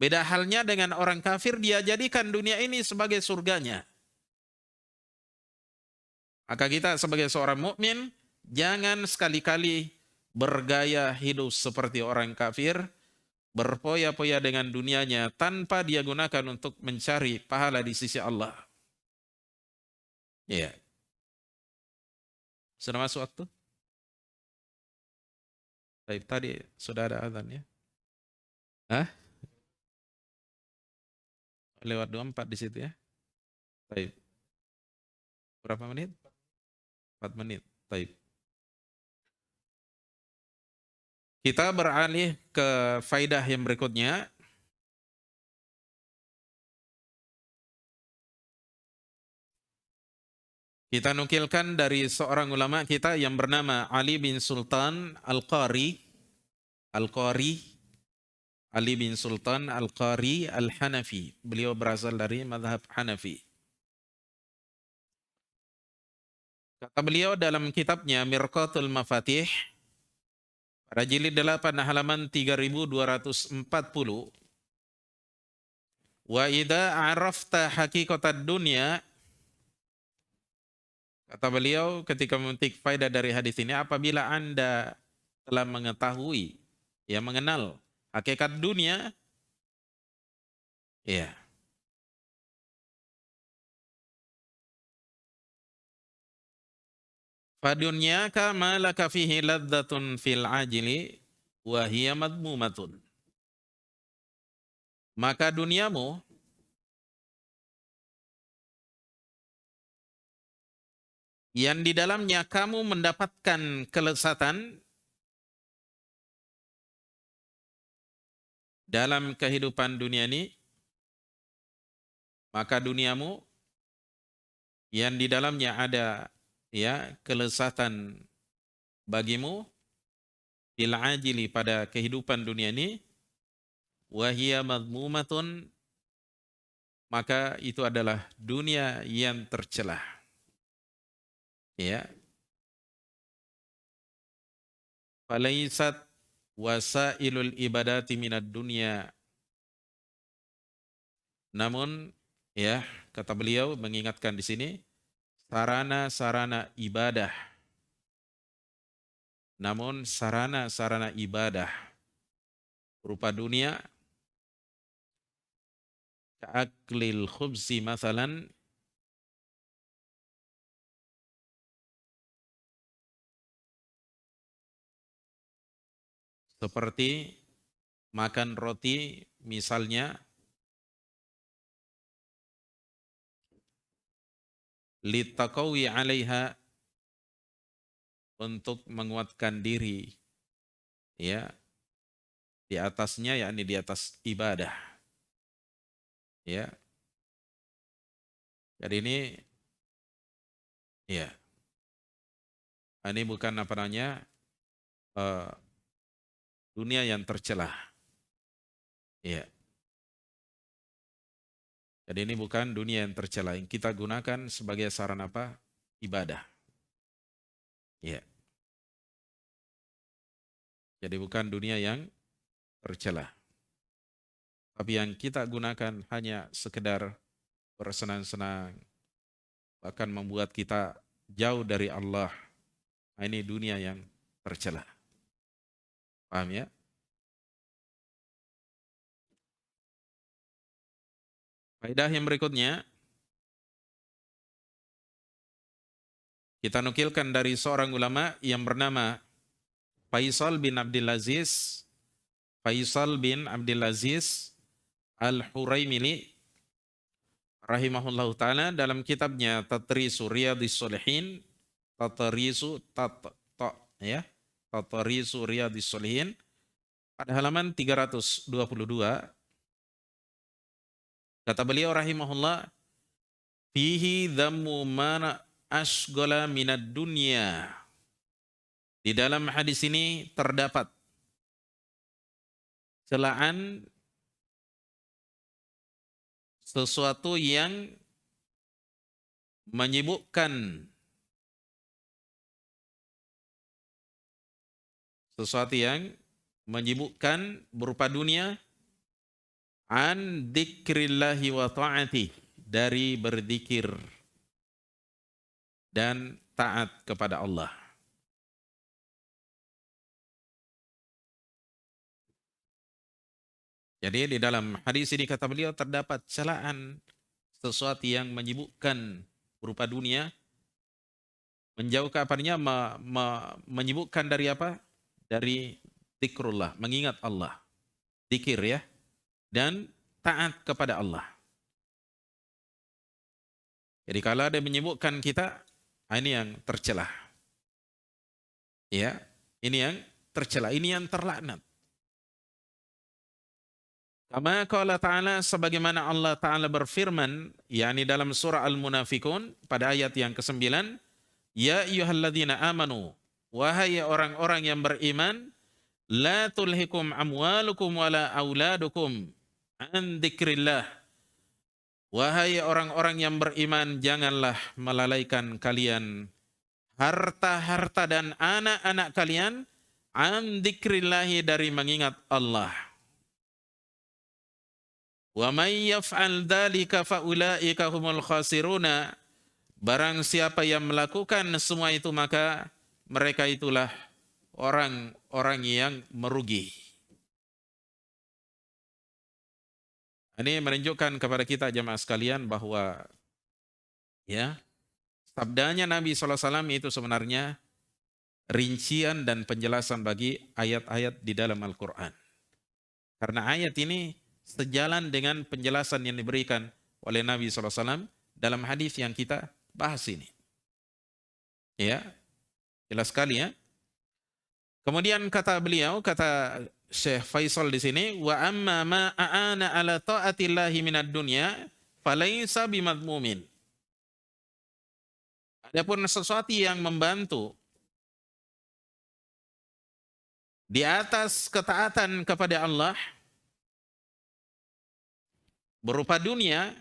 Beda halnya dengan orang kafir, dia jadikan dunia ini sebagai surganya. Maka kita sebagai seorang mukmin jangan sekali-kali bergaya hidup seperti orang kafir, berpoya-poya dengan dunianya tanpa dia gunakan untuk mencari pahala di sisi Allah. Iya. Sudah masuk waktu? Baik, tadi sudah ada azan ya? Hah? Lewat 24 di situ ya? Baik. Berapa menit? 4 menit. Baik. Kita beralih ke faidah yang berikutnya. Kita nukilkan dari seorang ulama kita yang bernama Ali bin Sultan Al-Qari. Al-Qari, Ali bin Sultan Al-Qari Al-Hanafi. Beliau berasal dari mazhab Hanafi. Kata beliau dalam kitabnya Mirqatul Mafatih, pada jilid 8 halaman 3240. Wa idza arafta haqiqatad dunya, kata beliau ketika memetik faedah dari hadis ini, apabila Anda telah mengetahui, ya mengenal hakikat dunia, ya. Fadunyaka ma laka fihi ladzatun fil ajili wa hiya madmumatun. Maka duniamu yang di dalamnya kamu mendapatkan kelezatan dalam kehidupan dunia ini, maka duniamu yang di dalamnya ada ya kelezatan bagimu fil ajili pada kehidupan dunia ini, wa hiya madmumatun, maka itu adalah dunia yang tercelah. Ya. Falaisat wasailul ibadati minad dunya. Namun ya, kata beliau mengingatkan di sini, sarana-sarana ibadah. Namun sarana-sarana ibadah berupa dunia, ka'aklil khubzi masalan, seperti makan roti misalnya, litaqawi 'alaiha, untuk menguatkan diri ya di atasnya, yakni di atas ibadah. Ya. Jadi ya ini bukan apa namanya dunia yang tercelah. Ya. Jadi ini bukan dunia yang tercela, yang kita gunakan sebagai sarana apa? Ibadah. Ya. Jadi bukan dunia yang tercela. Tapi yang kita gunakan hanya sekedar bersenang-senang, bahkan membuat kita jauh dari Allah. Nah, ini dunia yang tercela. Paham ya? Faedah yang berikutnya, kita nukilkan dari seorang ulama yang bernama Faisal bin Abdul Aziz Al-Huraimili rahimahullahu taala dalam kitabnya Tatrisu Riyadhis Shalihin, Tatrisu Riyadhis Shalihin pada halaman 322, kata beliau rahimahullah, fihi dhammu mana asghala minad dunya. Di dalam hadis ini terdapat celaan sesuatu yang menyibukkan, berupa dunia, an dzikrillahi wa ta'ati, dari berzikir dan taat kepada Allah. Jadi di dalam hadis ini kata beliau terdapat celaan sesuatu yang menyibukkan berupa dunia, menjauhkan apanya, menyibukkan dari apa? Dari zikrullah, mengingat Allah. Zikir ya. Dan taat kepada Allah. Jadi kalau ada menyibukkan kita, ini yang tercelah. Ya, ini yang tercelah, ini yang terlaknat. Kama qala ta'ala, sebagaimana Allah Ta'ala berfirman, yakni dalam surah Al-Munafikun pada ayat yang ke-9, ya ayyuhalladzina amanu, wahai orang-orang yang beriman, la tulhikum amwalukum wala auladukum an dzikrillah. Wahai orang-orang yang beriman, janganlah melalaikan kalian harta-harta dan anak-anak kalian an dzikrillahi, dari mengingat Allah. Wa may yaf'al dzalika fa ulaika humul khasiruna. Barang siapa yang melakukan semua itu, maka mereka itulah orang-orang yang merugi. Ini menunjukkan kepada kita jemaah sekalian bahwa ya, sabdanya Nabi SAW itu sebenarnya rincian dan penjelasan bagi ayat-ayat di dalam Al-Quran. Karena ayat ini sejalan dengan penjelasan yang diberikan oleh Nabi SAW dalam hadis yang kita bahas ini. Ya, jelas sekali ya. Kemudian kata beliau, kata Syekh Faisal di sini, wa amma ma aana ala taatillahi minad dunya falaysa bimadmumin. Adapun sesuatu yang membantu di atas ketaatan kepada Allah berupa dunia,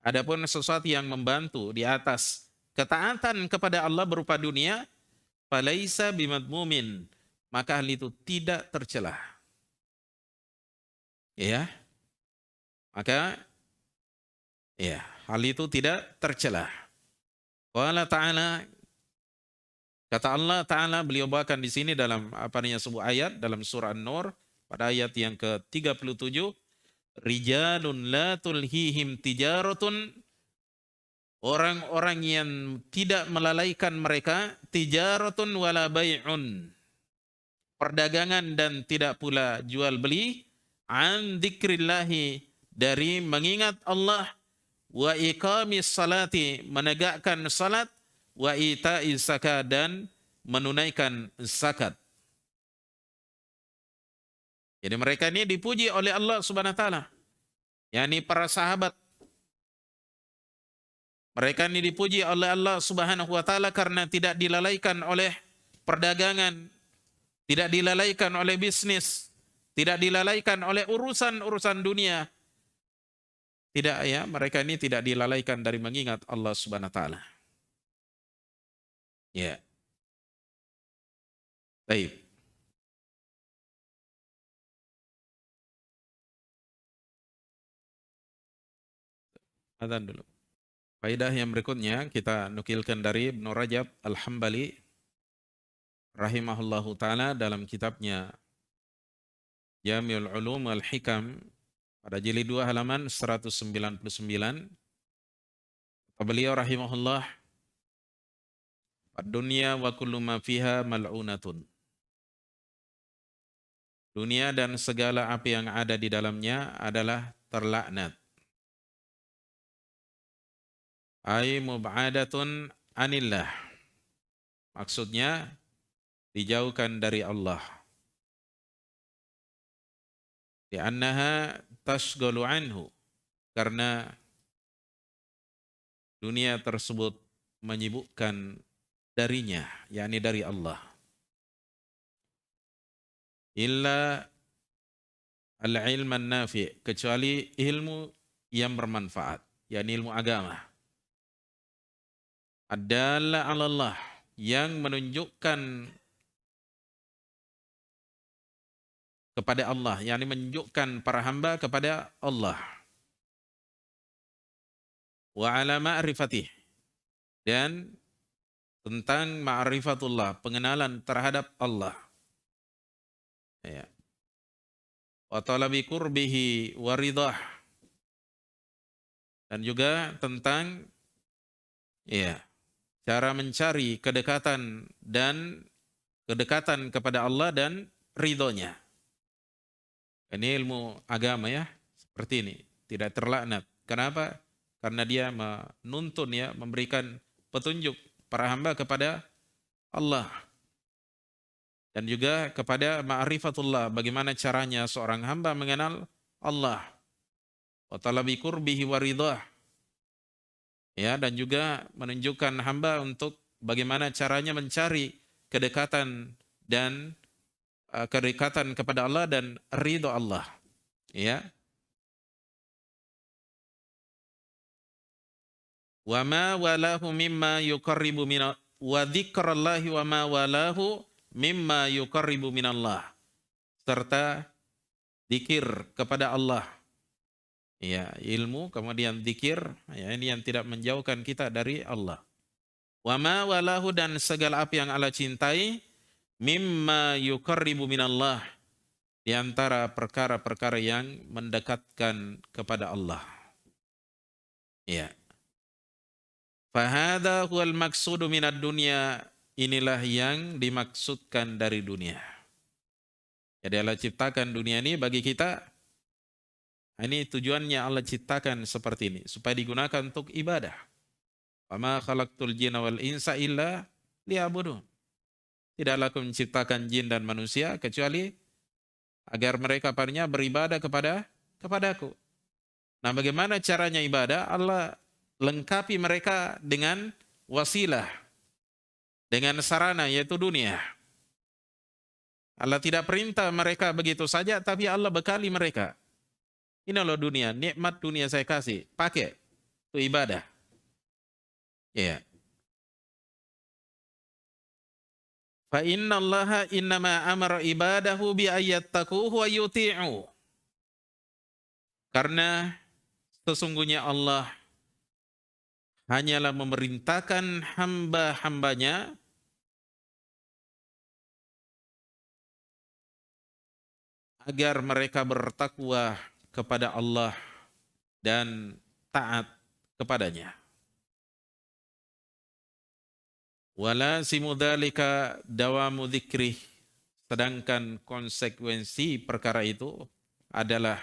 adapun sesuatu yang membantu di atas ketaatan kepada Allah berupa dunia, falaisa bimadmumin, maka hal itu tidak tercela. Ya. Maka ya, hal itu tidak tercela. Qala ta'ala, kata Allah Ta'ala, beliau bawakan di sini dalam sebuah ayat dalam surah An-Nur pada ayat yang ke-37, rijalun la tulhihim tijaratun, orang-orang yang tidak melalaikan mereka, tijaratun wala bai'un, perdagangan dan tidak pula jual beli, an dzikrillahi, dari mengingat Allah, wa iqamis salati, menegakkan salat, wa ita'iz zakat, dan menunaikan zakat. Jadi mereka ini dipuji oleh Allah Subhanahu wa taala. yakni para sahabat. Mereka ini dipuji oleh Allah Subhanahu wa taala karena tidak dilalaikan oleh perdagangan, tidak dilalaikan oleh bisnis, tidak dilalaikan oleh urusan-urusan dunia. Tidak ya, mereka ini tidak dilalaikan dari mengingat Allah Subhanahu wa taala. Ya. Baik. Adzan dulu. Faedah yang berikutnya kita nukilkan dari Ibnu Rajab Al-Hambali rahimahullahu taala dalam kitabnya Jami'ul Ulum wal Hikam pada jilid 2 halaman 199. Beliau rahimahullah, "Ad-dunya wa kullu ma fiha mal'unatun." Dunia dan segala apa yang ada di dalamnya adalah terlaknat. Ai mub'adatun anillah. Maksudnya dijauhkan dari Allah. Li'annaha tashghalu anhu. Karena dunia tersebut menyibukkan darinya, yakni dari Allah. Illa al-ilm an-nafi', kecuali ilmu yang bermanfaat, yakni ilmu agama. Ad-dalla 'ala Allah, yang menunjukkan kepada Allah, yakni menunjukkan para hamba kepada Allah. Wa 'ala ma'rifatih, dan tentang ma'rifatullah, pengenalan terhadap Allah. Ya. Wa talabi qurbihi wa ridah, dan juga tentang ya, cara mencari kedekatan kepada Allah dan ridhonya. Ini ilmu agama ya, seperti ini, tidak terlaknat. Kenapa? Karena dia menuntun ya, memberikan petunjuk para hamba kepada Allah. Dan juga kepada ma'rifatullah, bagaimana caranya seorang hamba mengenal Allah. Wa talabi qurbihi wa ridhah. Ya, dan juga menunjukkan hamba untuk bagaimana caranya mencari kedekatan dan kedekatan kepada Allah dan ridho Allah. Ya. Wa ma walahu mimma yuqarribu min wa dzikrallahi wa ma walahu mimma yuqarribu minallah, serta zikir kepada Allah. Ya, ilmu kemudian zikir, ya, ini yang tidak menjauhkan kita dari Allah. Wa ma walahu, dan segala apa yang Allah cintai, mimma yuqarribu minallah, di antara perkara-perkara yang mendekatkan kepada Allah. Ya. Fahadha huwal maksudu minad dunya, inilah yang dimaksudkan dari dunia. Jadi Allah ciptakan dunia ini bagi kita. Ini tujuannya Allah ciptakan seperti ini, supaya digunakan untuk ibadah. Wa ma khalaqtul jinna wal insa illa liya'budun. Tidaklah aku menciptakan jin dan manusia kecuali agar mereka padanya beribadah kepadaku. Nah, bagaimana caranya ibadah? Allah lengkapi mereka dengan wasilah, dengan sarana, yaitu dunia. Allah tidak perintah mereka begitu saja, tapi Allah bekali mereka. Ini loh dunia, nikmat dunia saya kasih, pakai itu ibadah. Ya. Fa inna Allaha innama amara ibadahu bi ayyattaquhu wa yuti'u. Karena sesungguhnya Allah hanyalah memerintahkan hamba-hambanya agar mereka bertakwa kepada Allah dan taat kepadanya. Wala simudalika dawamu dzikrih, sedangkan konsekuensi perkara itu adalah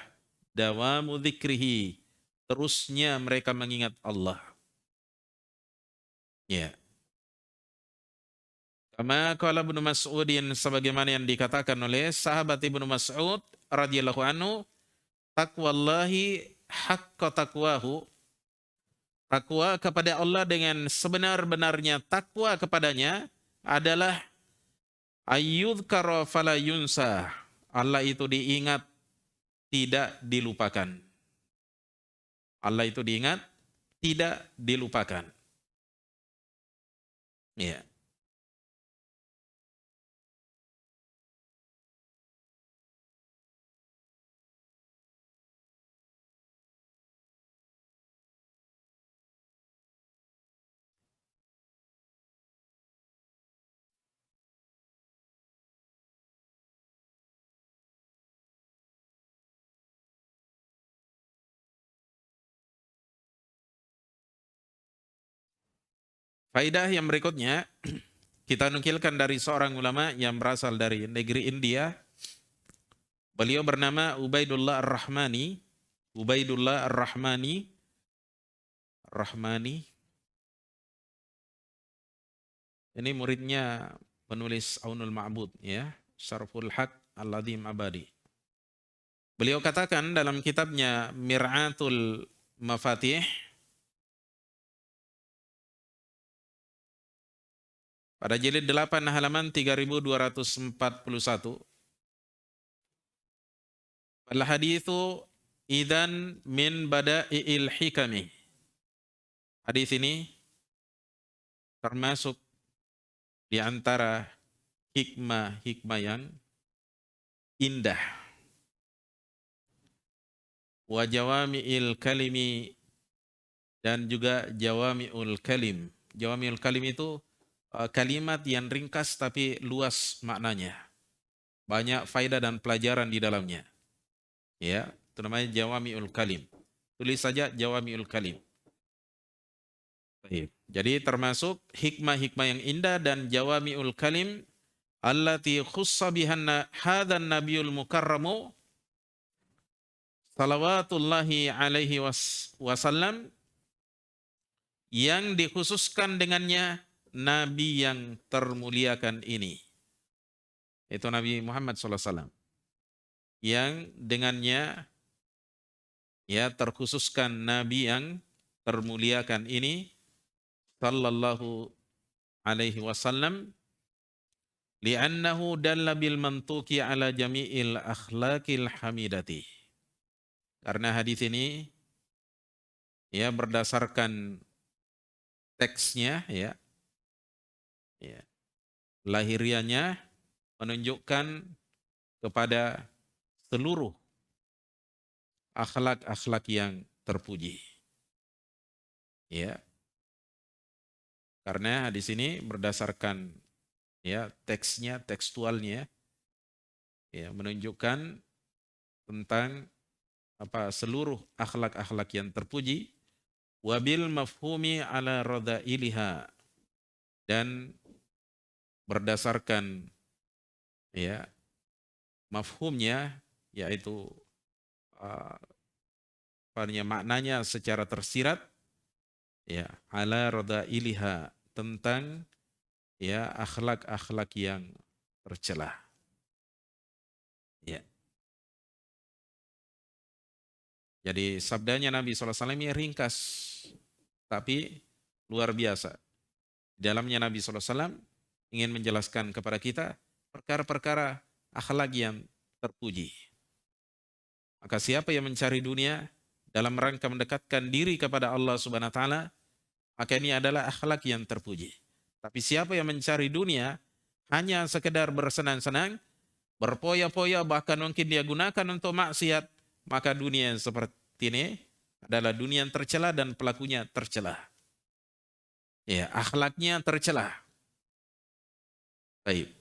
dawamu dzikrihi, terusnya mereka mengingat Allah. Ya. Kama qala Ibnu Mas'udin, sebagaimana yang dikatakan oleh sahabat Ibnu Mas'ud radhiyallahu anhu, taqwallahi haqqa taqwahu, takwa kepada Allah dengan sebenar-benarnya takwa kepadanya adalah Ayyudhkara fala yunsa. Allah itu diingat, tidak dilupakan. Allah itu diingat, tidak dilupakan. Ya. Faidah yang berikutnya, kita nukilkan dari seorang ulama yang berasal dari negeri India. Beliau bernama Ubaidullah Ar-Rahmani. Ubaidullah Ar-Rahmani. Rahmani. Ini muridnya penulis Aunul Ma'bud, ya. Syarful Haq Al-Ladhim Abadi. Beliau katakan dalam kitabnya Mir'atul Mafatih, pada jilid 8 halaman 3241. Al-hadithu idzan min bada'iil hikami. Hadis ini termasuk di antara hikmah-hikmah yang indah. Wa jawami'il kalimi, dan juga jawami'ul kalim. Jawami'ul kalim itu kalimat yang ringkas tapi luas maknanya. Banyak faedah dan pelajaran di dalamnya. Ya, itu namanya jawami'ul kalim. Tulis saja jawami'ul kalim. Baik. Jadi termasuk hikmah-hikmah yang indah dan jawami'ul kalim allati khussa bihanna hadan nabiyul mukarramu salawatullahi alaihi wasallam, yang dikhususkan dengannya Nabi yang termuliakan ini. Itu Nabi Muhammad SAW. Yang dengannya ya terkhususkan Nabi yang termuliakan ini, sallallahu alaihi wasallam, li'annahu dalla bil mantuki ala jami'il akhlaqil hamidati. Karena hadis ini ya berdasarkan teksnya, ya lahirianya menunjukkan kepada seluruh akhlak-akhlak yang terpuji. Ya. Karena hadis ini berdasarkan ya teksnya, tekstualnya ya menunjukkan tentang seluruh akhlak-akhlak yang terpuji, wabil mafhumi ala radhailiha, dan berdasarkan ya mafhumnya, yaitu maknanya secara tersirat, ya ala radhailiha, tentang ya akhlak-akhlak yang tercela. Ya. Jadi sabdanya Nabi SAW ini ringkas, tapi luar biasa. Dalamnya Nabi SAW ingin menjelaskan kepada kita perkara-perkara akhlak yang terpuji. Maka siapa yang mencari dunia dalam rangka mendekatkan diri kepada Allah Subhanahu wa taala, maka ini adalah akhlak yang terpuji. Tapi siapa yang mencari dunia hanya sekedar bersenang-senang, berpoya-poya, bahkan mungkin dia gunakan untuk maksiat, maka dunia yang seperti ini adalah dunia yang tercela dan pelakunya tercela. Ya, akhlaknya tercela. Baik.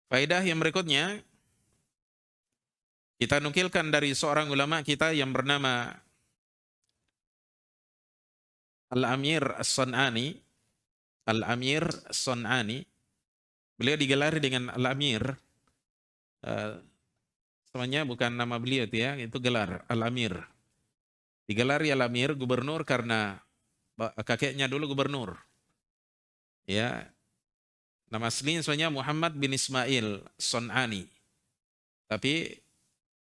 Faedah yang berikutnya, kita nukilkan dari seorang ulama kita yang bernama Al-Amir As-Sun'ani. Al-Amir As-Sun'ani. Beliau digelari dengan Al-Amir. Semuanya bukan nama beliau itu ya, itu gelar Al-Amir. Digelari Al-Amir gubernur karena kakeknya dulu gubernur. Ya. Nama aslinya sebenarnya Muhammad bin Ismail Sun'ani. Tapi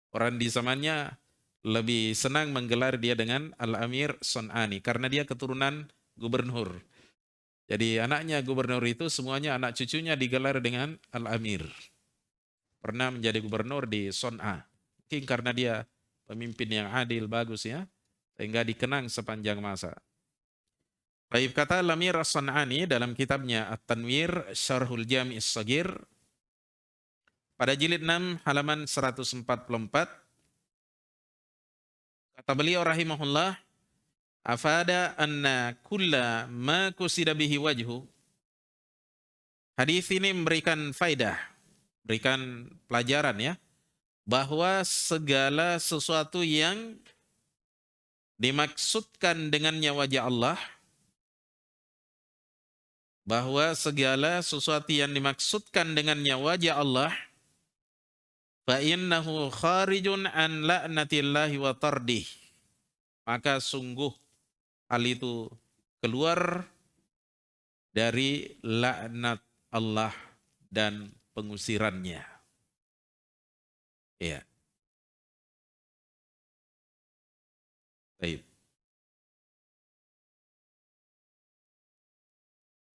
orang di zamannya lebih senang menggelar dia dengan Al-Amir Son'ani karena dia keturunan gubernur. Jadi anaknya gubernur itu semuanya anak cucunya digelar dengan Al-Amir. Pernah menjadi gubernur di Son'a. Mungkin karena dia pemimpin yang adil, bagus ya, sehingga dikenang sepanjang masa. Baik, kata Al-Amir As-Son'ani dalam kitabnya At-Tanwir Syarhul Jami' As-Saghir pada jilid 6 halaman 144, kata beliau rahimahullah, afada anna kulla ma kusida bihi wajhu. Hadis ini memberikan faidah, berikan pelajaran ya, bahwa segala sesuatu yang dimaksudkan dengannya wajah Allah, bahwa segala sesuatu yang dimaksudkan dengannya wajah Allah, fa innahu kharijun an la'natillahi wa tardih, maka sungguh hal itu keluar dari laknat Allah dan pengusirannya. Ya. Baik.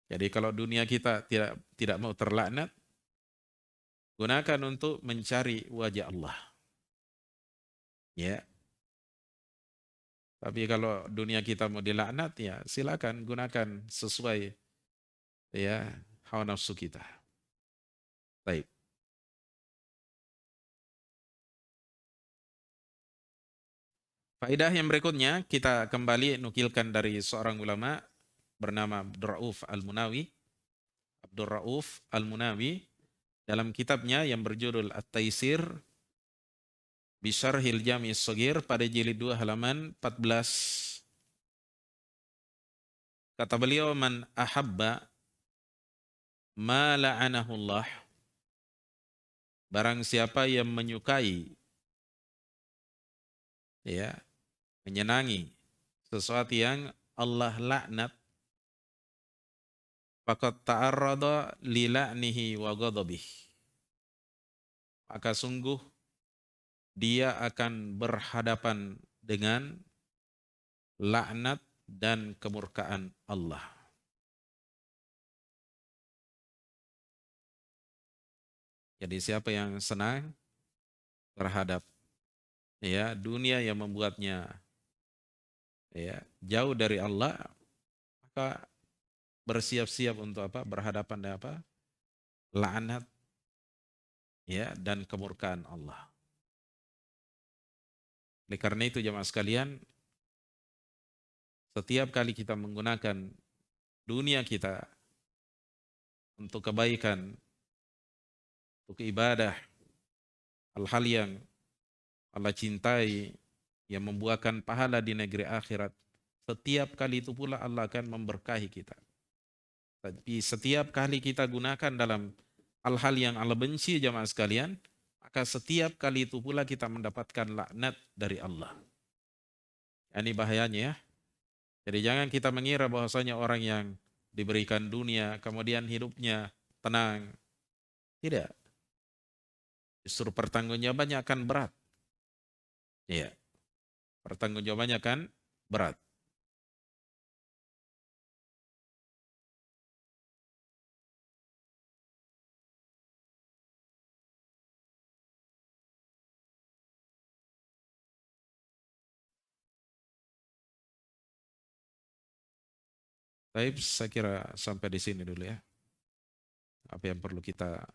Jadi kalau dunia kita tidak mau terlaknat, gunakan untuk mencari wajah Allah. Ya. Tapi kalau dunia kita mau dilaknat, ya silakan gunakan sesuai ya hawa nafsu kita. Baik. Faedah yang berikutnya kita kembali nukilkan dari seorang ulama bernama Abdul Rauf Al-Munawi. Abdul Rauf Al-Munawi dalam kitabnya yang berjudul At-Taisir Bisyarhil Jami' As-Saghir pada jilid 2 halaman 14. Kata beliau, man ahabba ma la'anahullah, barang siapa yang menyukai ya, menyenangi sesuatu yang Allah laknat, faqad ta'arrada li la'nihi wa ghadabih, maka sungguh dia akan berhadapan dengan laknat dan kemurkaan Allah. Jadi siapa yang senang terhadap ya dunia yang membuatnya ya jauh dari Allah, maka bersiap-siap untuk apa? Berhadapan dengan apa? Laknat ya dan kemurkaan Allah. Oleh karena itu jemaah sekalian, setiap kali kita menggunakan dunia kita untuk kebaikan, untuk ibadah, hal-hal yang Allah cintai, yang membuahkan pahala di negeri akhirat, setiap kali itu pula Allah akan memberkahi kita. Tapi setiap kali kita gunakan dalam hal-hal yang Allah benci jemaah sekalian, maka setiap kali itu pula kita mendapatkan laknat dari Allah. Ini bahayanya ya. Jadi jangan kita mengira bahwasanya orang yang diberikan dunia kemudian hidupnya tenang. Tidak. Justru pertanggungjawabannya akan berat. Iya. Pertanggungjawabannya akan berat. Baik, saya kira sampai di sini dulu ya. Apa yang perlu kita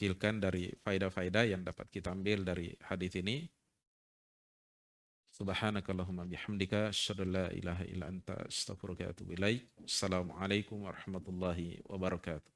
nukilkan dari faedah-faedah yang dapat kita ambil dari hadis ini. Subhanakallahumma bihamdika asyhadu an la ilaha illa anta astaghfiruka wa atubu ilaik. Assalamualaikum warahmatullahi wabarakatuh.